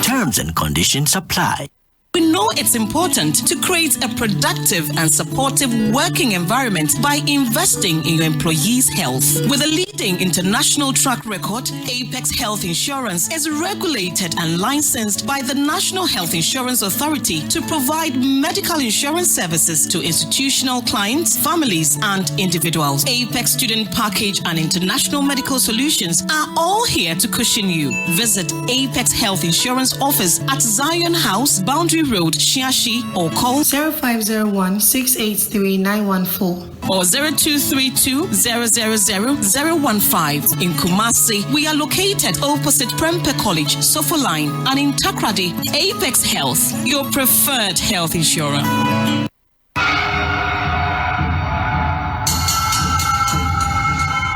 Speaker 21: Terms and conditions apply.
Speaker 23: We know it's important to create a productive and supportive working environment by investing in your employees' health. With a leading international track record, Apex Health Insurance is regulated and licensed by the National Health Insurance Authority to provide medical insurance services to institutional clients, families, and individuals. Apex Student Package and International Medical Solutions are all here to cushion you. Visit Apex Health Insurance Office at Zion House, Boundary Road, Shiashi, or call
Speaker 24: 0501 683 914.
Speaker 23: or 0232 000 In Kumasi, we are located opposite Prempe College, Sofo Line, and in Takrady, Apex Health, your preferred health insurer.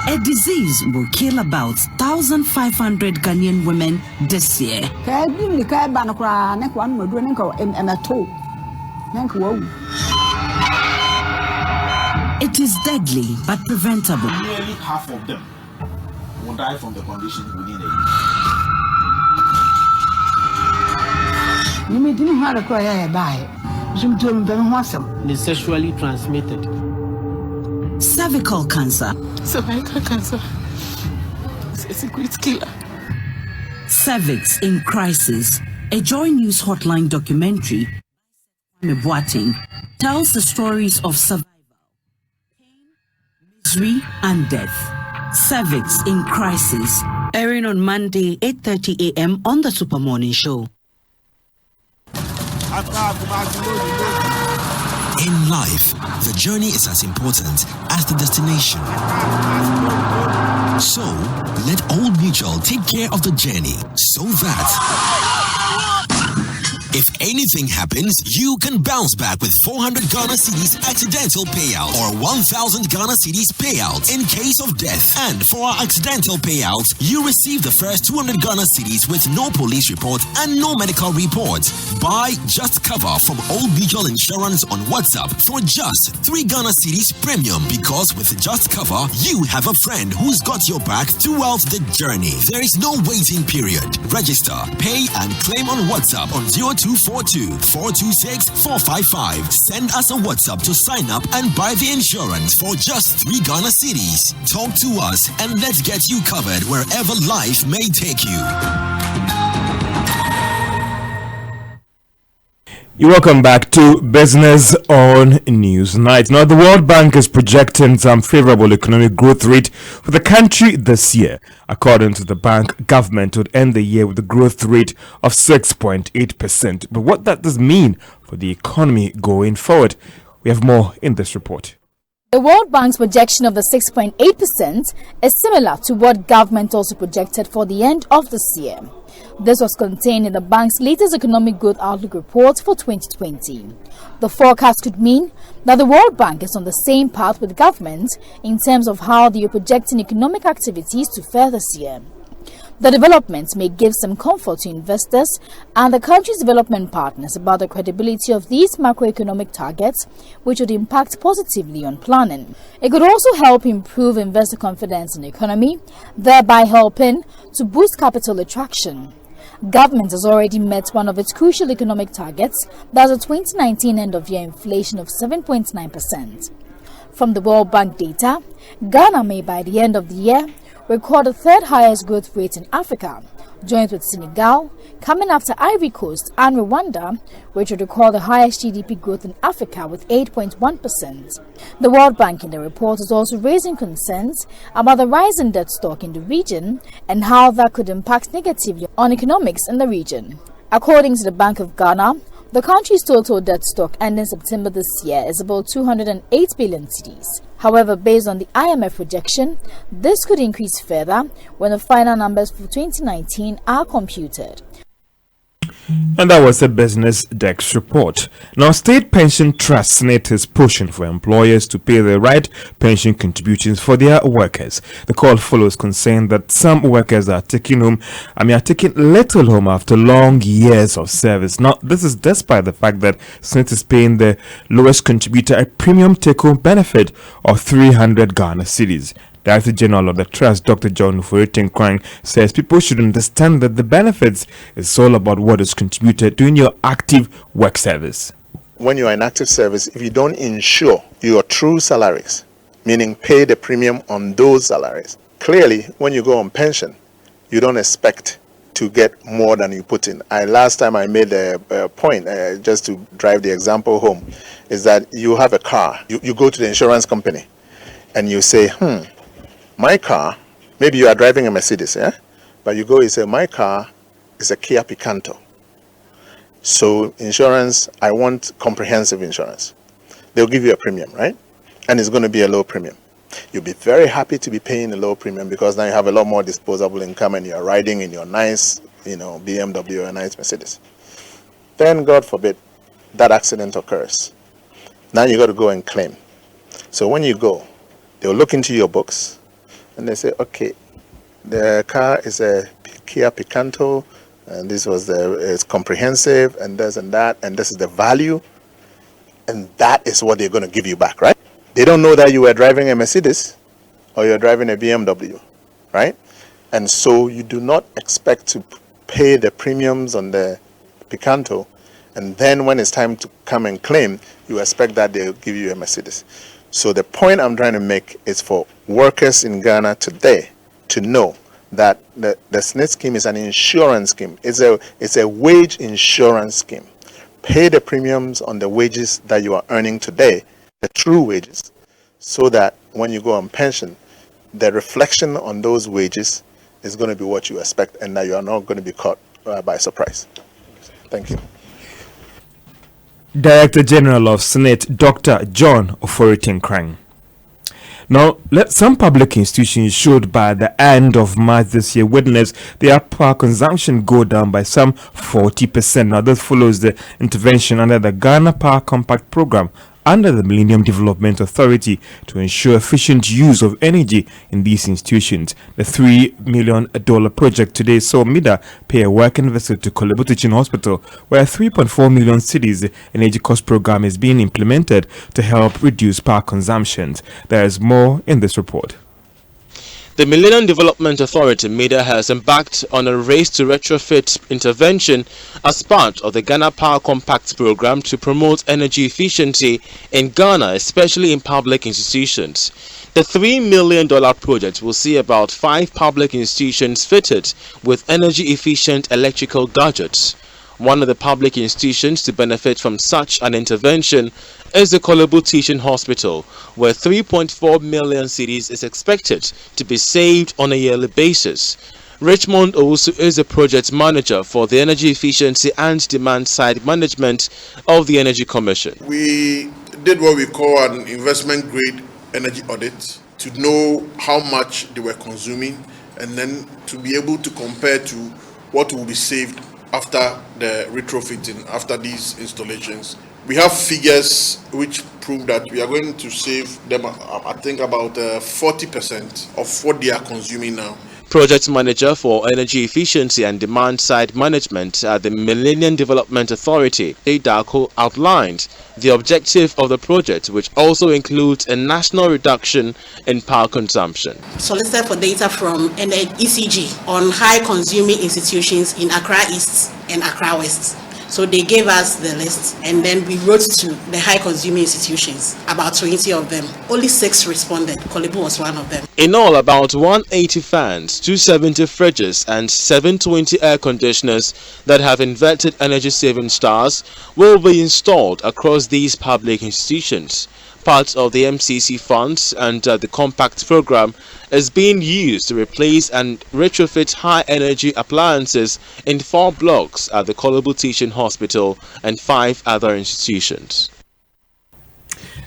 Speaker 2: A disease will kill about 1,500 Ghanaian women this year. It is deadly but preventable.
Speaker 10: Nearly half of them will die from the condition within a
Speaker 2: year.
Speaker 5: It's sexually transmitted.
Speaker 2: Cervical cancer.
Speaker 17: Cervical cancer. It's a secret killer.
Speaker 2: Cervix in Crisis. A Joy News Hotline documentary tells the stories of survival, pain, misery, and death. Cervix in Crisis. Airing on Monday, 8:30 a.m. on the Super Morning Show.
Speaker 19: In life, the journey is as important as the destination. So, let Old Mutual take care of the journey so that if anything happens, you can bounce back with 400 Ghana cedis accidental payout or 1,000 Ghana cedis payout in case of death. And for our accidental payouts, you receive the first 200 Ghana cedis with no police report and no medical report. Buy Just Cover from Old Mutual Insurance on WhatsApp for just 3 Ghana cedis premium, because with Just Cover, you have a friend who's got your back throughout the journey. There is no waiting period. Register, pay, and claim on WhatsApp on 0242-426-455. Send us a WhatsApp to sign up and buy the insurance for just 3 Ghana cedis. Talk to us and let's get you covered wherever life may take you.
Speaker 16: You're welcome back to Business on Newsnight. Now, the World Bank is projecting some favorable economic growth rate for the country this year. According to the bank, government would end the year with a growth rate of 6.8%. But what that does mean for the economy going forward? We have more in this report.
Speaker 7: The World Bank's projection of the 6.8% is similar to what government also projected for the end of this year. This was contained in the bank's latest economic growth outlook report for 2020. The forecast could mean that the World Bank is on the same path with government in terms of how they are projecting economic activities to fare this year. The developments may give some comfort to investors and the country's development partners about the credibility of these macroeconomic targets, which would impact positively on planning. It could also help improve investor confidence in the economy, thereby helping to boost capital attraction. Government has already met one of its crucial economic targets, that's a 2019 end-of-year inflation of 7.9%. From the World Bank data, Ghana may by the end of the year record the third highest growth rate in Africa, joined with Senegal, coming after Ivory Coast and Rwanda, which would record the highest GDP growth in Africa with 8.1%. The World Bank in the report is also raising concerns about the rise in debt stock in the region and how that could impact negatively on economics in the region. According to the Bank of Ghana, the country's total debt stock ending September this year is about 208 billion cedis. However, based on the IMF projection, this could increase further when the final numbers for 2019 are computed.
Speaker 16: And that was a Business Desk report. Now, State Pension Trust Senate is pushing for employers to pay the right pension contributions for their workers. The call follows concern that some workers are taking little home after long years of service. Now, this is despite the fact that Senate is paying the lowest contributor a premium take-home benefit of 300 Ghana cedis. Director General of the Trust, Dr. John Uforitin-Krang, says people should understand that the benefits is all about what is contributed during your active work service.
Speaker 24: When you are in active service, if you don't insure your true salaries, meaning pay the premium on those salaries, clearly when you go on pension, you don't expect to get more than you put in. Last time I made a point, just to drive the example home, is that you have a car. You go to the insurance company and you say, my car, maybe you are driving a Mercedes, but you go and say, my car is a Kia Picanto. So insurance, I want comprehensive insurance. They'll give you a premium, right? and it's going to be a low premium. You'll be very happy to be paying a low premium because now you have a lot more disposable income and you're riding in your nice, BMW or a nice Mercedes. Then, God forbid, that accident occurs. Now you got to go and claim. So when you go, they'll look into your books and they say, okay, the car is a Kia Picanto, and this was it's comprehensive, and this and that, and this is the value, and that is what they're going to give you back, right? They don't know that you were driving a Mercedes or you're driving a BMW, right? And so you do not expect to pay the premiums on the Picanto, and then when it's time to come and claim, you expect that they'll give you a Mercedes. So the point I'm trying to make is for workers in Ghana today to know that the SNIT scheme is an insurance scheme. It's a wage insurance scheme. Pay the premiums on the wages that you are earning today, the true wages, so that when you go on pension, the reflection on those wages is going to be what you expect and that you are not going to be caught by surprise. Thank you.
Speaker 16: Director General of SNIT, Dr. John Oforitin-Krang. Now, some public institutions should by the end of March this year witness their power consumption go down by some 40%. Now, this follows the intervention under the Ghana Power Compact Program under the Millennium Development Authority to ensure efficient use of energy in these institutions. The $3 million project today saw MIDA pay a working visit to Kolebu Teaching Hospital, where a 3.4 million cedis energy cost program is being implemented to help reduce power consumptions. There is more in this report.
Speaker 3: The Millennium Development Authority, MIDA, has embarked on a race to retrofit intervention as part of the Ghana Power Compact program to promote energy efficiency in Ghana, especially in public institutions. The $3 million project will see about 5 public institutions fitted with energy-efficient electrical gadgets. One of the public institutions to benefit from such an intervention is the Kolebu Teaching Hospital, where 3.4 million cedis is expected to be saved on a yearly basis. Richmond Owusu is the project manager for the energy efficiency and demand side management of the Energy Commission.
Speaker 5: We did what we call an investment grade energy audit to know how much they were consuming and then to be able to compare to what will be saved after the retrofitting, after these installations. We have figures which prove that we are going to save them, I think, about 40% of what they are consuming now.
Speaker 3: Project Manager for Energy Efficiency and Demand Side Management at the Millennium Development Authority, ADACO, outlined the objective of the project, which also includes a national reduction in power consumption.
Speaker 8: Solicited for data from ECG on high consuming institutions in Accra East and Accra West. So they gave us the list and then we wrote to the high consuming institutions, about 20 of them. Only 6 responded. Kolebu was one of them.
Speaker 3: In all, about 180 fans, 270 fridges and 720 air conditioners that have inverted energy saving stars will be installed across these public institutions. Part of the MCC funds and the Compact program is being used to replace and retrofit high energy appliances in 4 blocks at the Kolebu Teaching Hospital and 5 other institutions.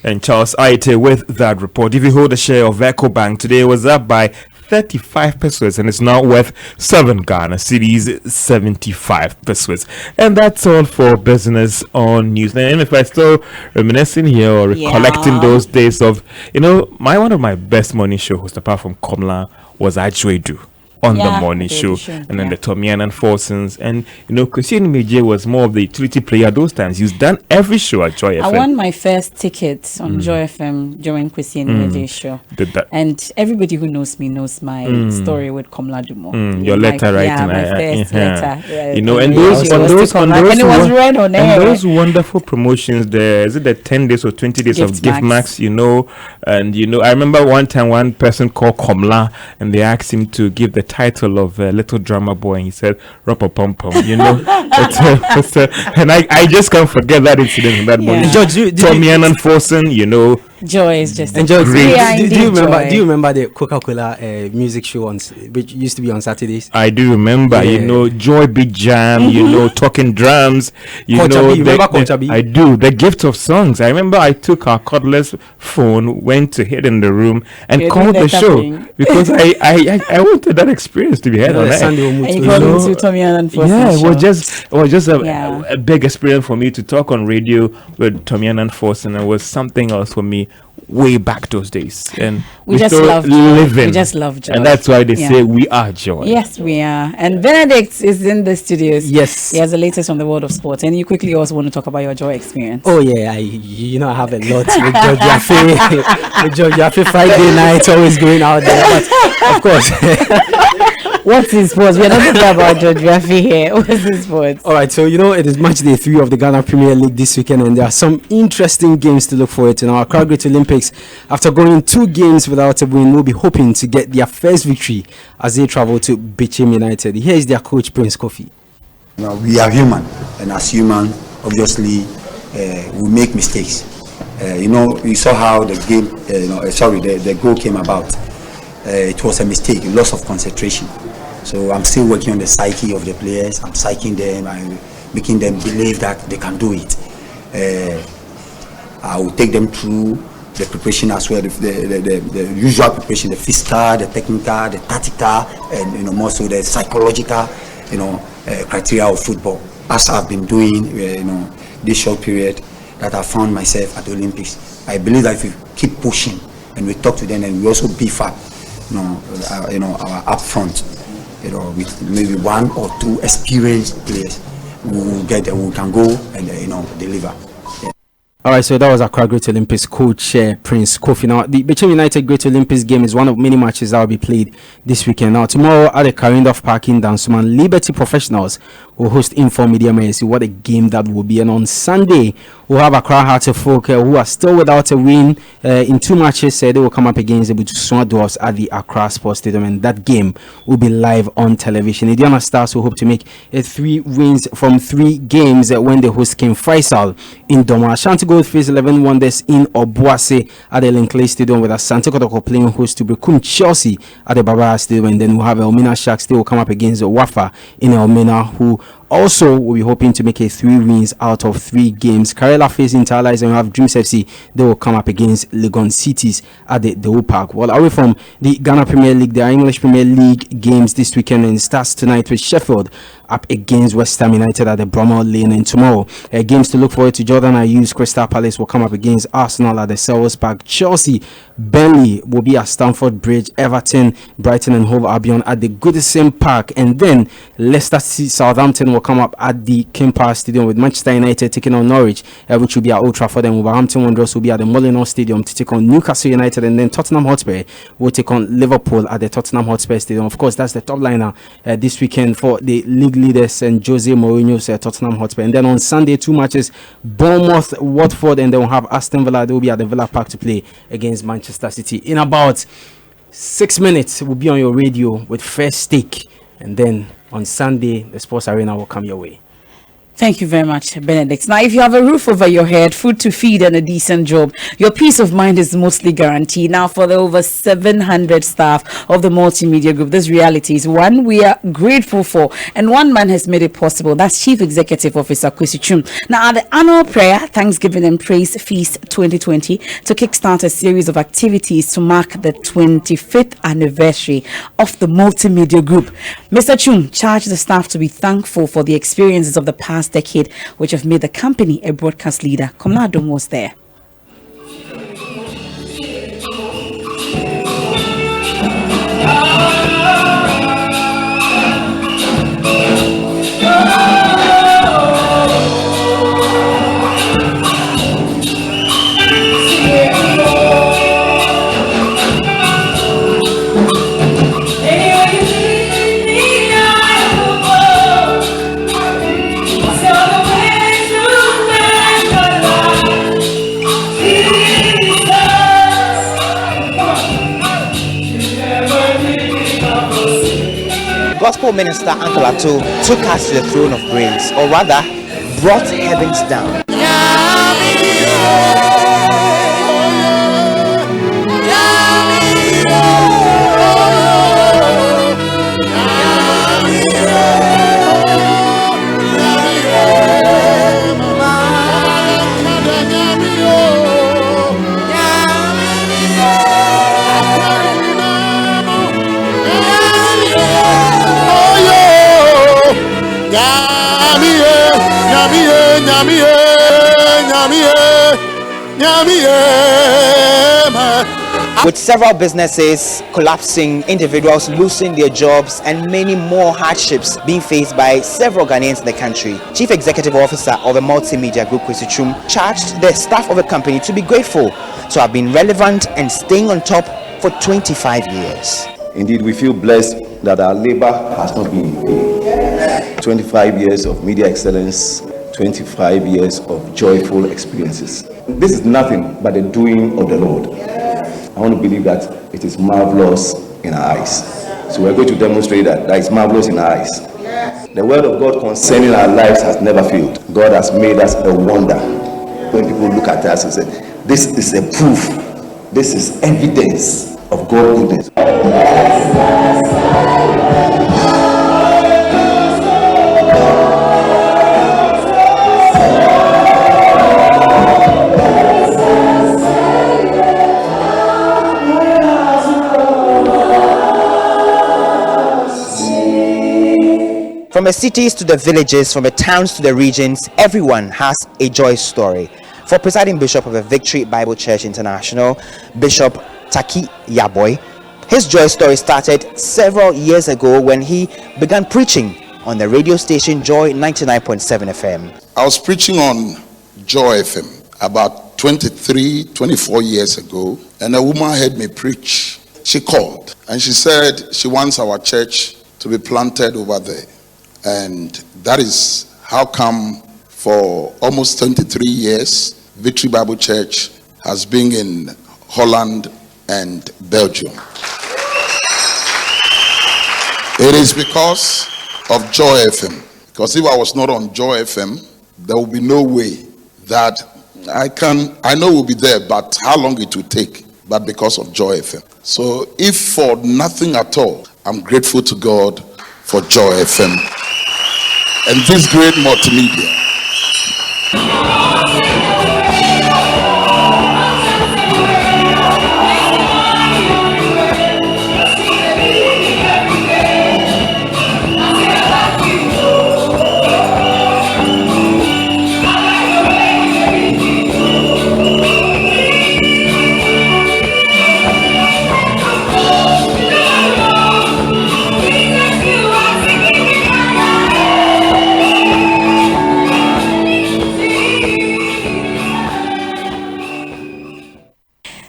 Speaker 16: And Charles Aite with that report. If you hold a share of EcoBank today, it was up by 35 pesos and it's now worth 7 Ghana cedis, 75 pesos. And that's all for business on news. And if I still reminiscing here or recollecting those days of, one of my best morning show hosts apart from Komla was Ajwedu on the morning show, and then the Tomian and Forsons, and Christian Meje was more of the utility player those times. He's done every show at Joy FM.
Speaker 1: I won my first ticket on Joy FM during Christian Meje's show.
Speaker 16: Did that.
Speaker 1: And everybody who knows me knows my story with Komla Dumo.
Speaker 16: Your letter writing.
Speaker 1: My first letter.
Speaker 16: And those wonderful promotions there, is it the 10 days or 20 days of gift max, and I remember one time one person called Komla and they asked him to give the title of Little Drama Boy, and he said Rappa-pom-pom, and I just can't forget that incident that morning.
Speaker 9: George,
Speaker 16: Tommy and Forsen,
Speaker 1: Joy is just
Speaker 9: and Joy,
Speaker 1: do
Speaker 9: you remember the Coca-Cola music show which used to be on Saturdays?
Speaker 16: I do remember.
Speaker 9: Yeah.
Speaker 16: Joy Big Jam. Talking drums. I do. The gift of songs. I remember I took our cordless phone, went to hit in the room, and called the show because I wanted that experience to be heard on air.
Speaker 1: And you called into Tommy and
Speaker 16: it was just a big experience for me to talk on radio with Tommy and Force, and it was something else for me way back those days. And
Speaker 1: we just love
Speaker 16: living.
Speaker 1: We just love Joy.
Speaker 16: And that's why they say we are Joy.
Speaker 1: Yes, we are. And Benedict is in the studios.
Speaker 9: Yes.
Speaker 1: He has the latest from the world of sports. And you quickly also want to talk about your Joy experience.
Speaker 9: Oh, yeah. I have a lot with George Yaffe. With George Yaffe, Friday night, always going out there. But of course.
Speaker 1: What's in sports? We're not talking about George Yaffe here. What's in sports?
Speaker 9: All right. So, it is match day 3 of the Ghana Premier League this weekend. And there are some interesting games to look forward to. Now, Accra Great Olympics, after going 2 games without a win, will be hoping to get their first victory as they travel to Bichim United. Here is their coach, Prince Kofi.
Speaker 11: We are human, and as human, obviously, we make mistakes. You saw how the game, the goal came about. It was a mistake, a loss of concentration. So I'm still working on the psyche of the players. I'm psyching them, I'm making them believe that they can do it. I will take them through the preparation as well, the usual preparation, the physical, the technical, the tactical, and more so the psychological, criteria of football. As I've been doing, this short period that I found myself at the Olympics. I believe that if we keep pushing and we talk to them and we also beef up, our up front, with maybe 1 or 2 experienced players, we can go and deliver.
Speaker 9: All right, so that was Accra Great Olympics coach Prince Kofi. Now, the Bichim United Great Olympics game is one of many matches that will be played this weekend. Now, tomorrow at the Karindorf Park in Dansuman, Liberty Professionals will host Inform Media Mercy. What a game that will be. And on Sunday, we'll have Accra Hearts of Folk who are still without a win in 2 matches. They will come up against the Butusua Dwarfs at the Accra Sports Stadium, and that game will be live on television. Indiana Stars will hope to make 3 wins from 3 games when they host King Faisal in Doma. Ashanti Gold face 11 Wonders in Obuasi at the Linkley Stadium, with Asante Kotoko playing host to Bekum Chelsea at the Barbara Stadium, and then we'll have Elmina Sharks. They will come up against Wafa in Elmina, who also will be hoping to make 3 wins out of 3 games. Karela facing Interlies, and we have Dreams FC. They will come up against Legon Cities at the Dewo Park. Well, away from the Ghana Premier League, there are English Premier League games this weekend, and it starts tonight with Sheffield up against West Ham United at the Bramall Lane, and tomorrow games to look forward to. Jordan Ayew's Crystal Palace will come up against Arsenal at the Selhurst Park. Chelsea, Burnley will be at Stamford Bridge. Everton, Brighton and Hove Albion at the Goodison Park, and then Leicester City, Southampton will come up at the King Power Stadium, with Manchester United taking on Norwich, which will be at Old Trafford, and Wolverhampton Wanderers will be at the Molineux Stadium to take on Newcastle United, and then Tottenham Hotspur will take on Liverpool at the Tottenham Hotspur Stadium. Of course, that's the top liner this weekend for the league leaders and Jose Mourinho's Tottenham Hotspur. And then on Sunday, 2 matches: Bournemouth, Watford, and then we'll have Aston Villa. They will be at the Villa Park to play against Manchester City. In about 6 minutes, we'll be on your radio with First Stake, and then on Sunday, the Sports Arena will come your way.
Speaker 1: Thank you very much, Benedict. Now, if you have a roof over your head, food to feed, and a decent job, your peace of mind is mostly guaranteed. Now, for the over 700 staff of the Multimedia Group, this reality is one we are grateful for, and one man has made it possible. That's Chief Executive Officer Kwesi Chum. Now, at the annual Prayer, Thanksgiving and Praise Feast 2020, to kickstart a series of activities to mark the 25th anniversary of the Multimedia Group, Mr. Chum charged the staff to be thankful for the experiences of the past decade, which have made the company a broadcast leader. Komladom was there.
Speaker 12: Gospel minister Uncle Ato took us to the throne of grace, or rather, brought heavens down. With several businesses collapsing, individuals losing their jobs, and many more hardships being faced by several Ghanaians in the country, Chief Executive Officer of a multimedia group, Kwesi Twum, charged the staff of the company to be grateful to have been relevant and staying on top for 25 years.
Speaker 6: Indeed, we feel blessed that our labor has not been in vain. 25 years of media excellence, 25 years of joyful experiences. This is nothing but the doing of the Lord. I want to believe that it is marvelous in our eyes. So we're going to demonstrate that it's marvelous in our eyes. The word of God concerning our lives has never failed. God has made us a wonder. When people look at us and say, this is a proof, this is evidence of God's goodness.
Speaker 12: From the cities to the villages, from the towns to the regions, everyone has a joy story. For presiding bishop of the Victory Bible Church International, Bishop Taki Yaboy, his joy story started several years ago when he began preaching on the radio station Joy 99.7 FM.
Speaker 4: I was preaching on Joy FM about 24 years ago, and a woman heard me preach. She called and she said she wants our church to be planted over there. And that is how come for almost 23 years, Victory Bible Church has been in Holland and Belgium. It is because of Joy FM. Because if I was not on Joy FM, there would be no way that I know we'll be there, but how long it will take, but because of Joy FM. So if for nothing at all, I'm grateful to God for Joy FM. And this great multimedia.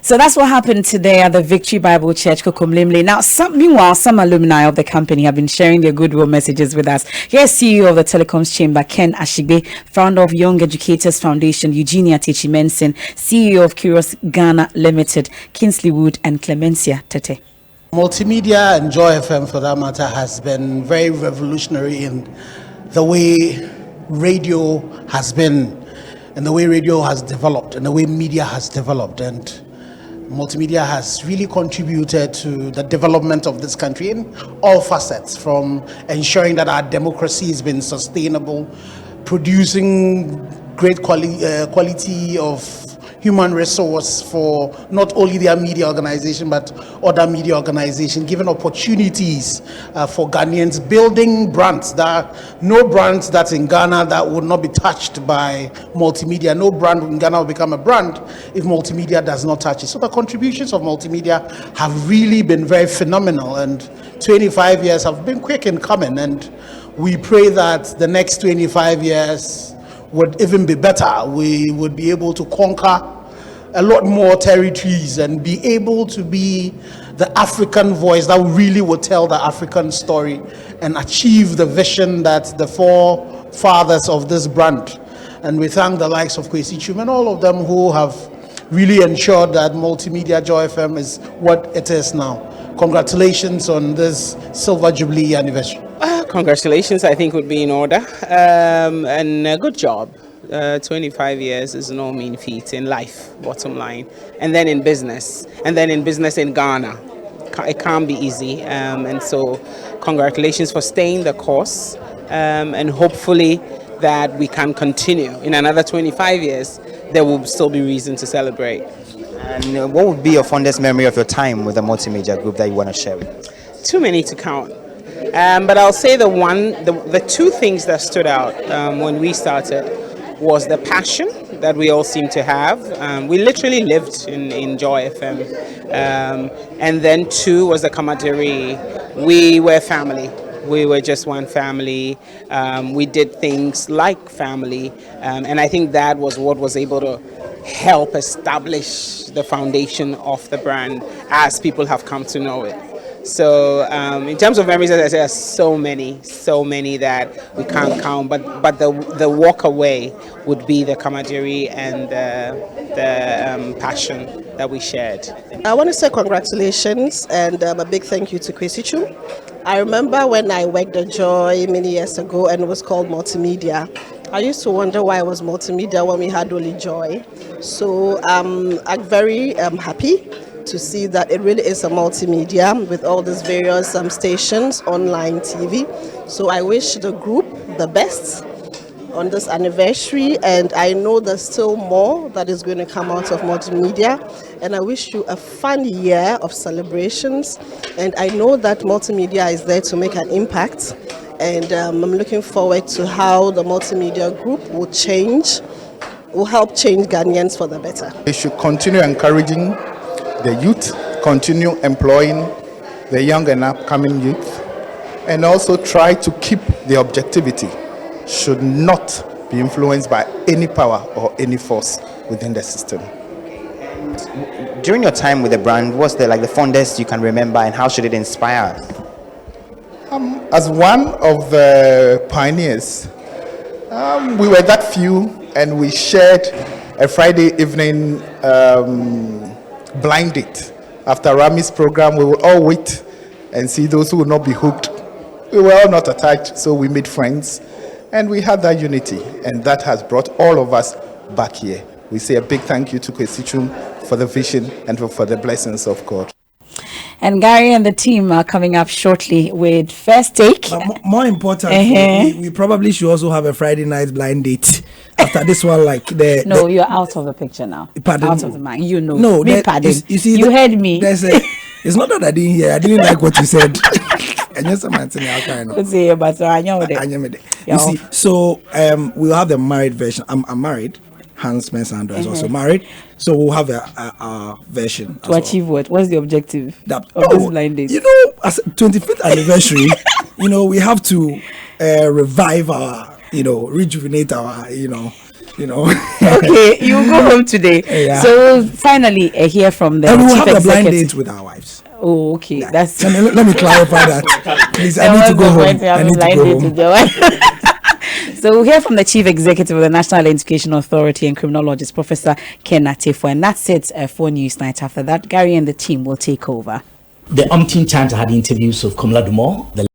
Speaker 1: So that's what happened today at the Victory Bible Church, Kokomlemle. Now, meanwhile, some alumni of the company have been sharing their goodwill messages with us. Here's CEO of the Telecoms Chamber, Ken Ashigbe, founder of Young Educators Foundation, Eugenia Techimenson, CEO of Curious Ghana Limited, Kingsley Wood, and Clemencia Tete.
Speaker 13: Multimedia and Joy FM, for that matter, has been very revolutionary in the way radio has been, and the way radio has developed, and the way media has developed. And multimedia has really contributed to the development of this country in all facets, from ensuring that our democracy has been sustainable, producing great quality of human resource for not only their media organization but other media organizations, giving opportunities for Ghanaians, building brands. No brands that's in Ghana that would not be touched by multimedia. No brand in Ghana will become a brand if multimedia does not touch it. So the contributions of multimedia have really been very phenomenal, and 25 years have been quick in coming, and we pray that the next 25 years would even be better. We would be able to conquer a lot more territories and be able to be the African voice that really would tell the African story and achieve the vision that the forefathers of this brand. And we thank the likes of Kwesi Twum and all of them who have really ensured that Multimedia Joy FM is what it is now. Congratulations on this Silver Jubilee anniversary.
Speaker 14: Congratulations, I think, would be in order. And a good job. 25 years is no mean feat in life, bottom line. And then in business. And then in business in Ghana. It can't be easy. And so congratulations for staying the course. And hopefully that we can continue. In another 25 years, there will still be reason to celebrate.
Speaker 12: And what would be your fondest memory of your time with the multimedia group that you want to share with?
Speaker 14: Too many to count. But I'll say the two things that stood out when we started was the passion that we all seem to have. We literally lived in Joy FM. And then 2 was the camaraderie. We were family. We were just one family. We did things like family. And I think that was what was able to help establish the foundation of the brand as people have come to know it. So in terms of memories, as I said, there's so many that we can't count. But the walk away would be the camaraderie and the passion that we shared.
Speaker 15: I want to say congratulations and a big thank you to Kwesi Chu. I remember when I worked at Joy many years ago and it was called Multimedia. I used to wonder why it was multimedia when we had only Joy. So I'm very happy to see that it really is a multimedia with all these various stations, online TV. So I wish the group the best on this anniversary, and I know there's still more that is going to come out of multimedia, and I wish you a fun year of celebrations, and I know that multimedia is there to make an impact, and I'm looking forward to how the multimedia group will help change Ghanaians for the better.
Speaker 18: We should continue encouraging the youth, continue employing the young and upcoming youth, and also try to keep the objectivity. Should not be influenced by any power or any force within the system.
Speaker 12: During your time with the brand, what's the fondest you can remember, and how should it inspire us?
Speaker 18: As one of the pioneers, we were that few, and we shared a Friday evening blind date. After Rami's program, we would all wait and see those who would not be hooked. We were all not attached, so we made friends, and we had that unity, and that has brought all of us back here. We say a big thank you to Kwesi Chu for the vision and for the blessings of God.
Speaker 1: And Gary and the team are coming up shortly with First Take.
Speaker 20: But more important, we probably should also have a Friday night blind date after this one.
Speaker 1: No, you're out of the picture now.
Speaker 20: Pardon?
Speaker 1: Out of the mind. You know.
Speaker 20: No,
Speaker 1: pardon.
Speaker 20: You see,
Speaker 1: you heard me.
Speaker 20: It's not that I didn't hear. I didn't like what you said. You see, so we'll have the married version. I'm married. Hans Mensando is also married, so we'll have a version
Speaker 1: to achieve what? What's the objective of this blind date?
Speaker 20: As 25th anniversary, we have to revive our, rejuvenate our,
Speaker 1: Okay, you go home today.
Speaker 20: Yeah.
Speaker 1: So we'll finally hear from the
Speaker 20: and we'll
Speaker 1: chief
Speaker 20: have a blind
Speaker 1: executive.
Speaker 20: date with our wives.
Speaker 1: Oh, okay.
Speaker 20: Yeah.
Speaker 1: That's
Speaker 20: let me clarify that. Please, I need to go home.
Speaker 1: So we'll hear from the Chief Executive of the National Education Authority and criminologist, Professor Ken Atefo, and that's it for News Night. After that, Gary and the team will take over.
Speaker 22: The umpteenth times I had interviews with Komla Dumor, the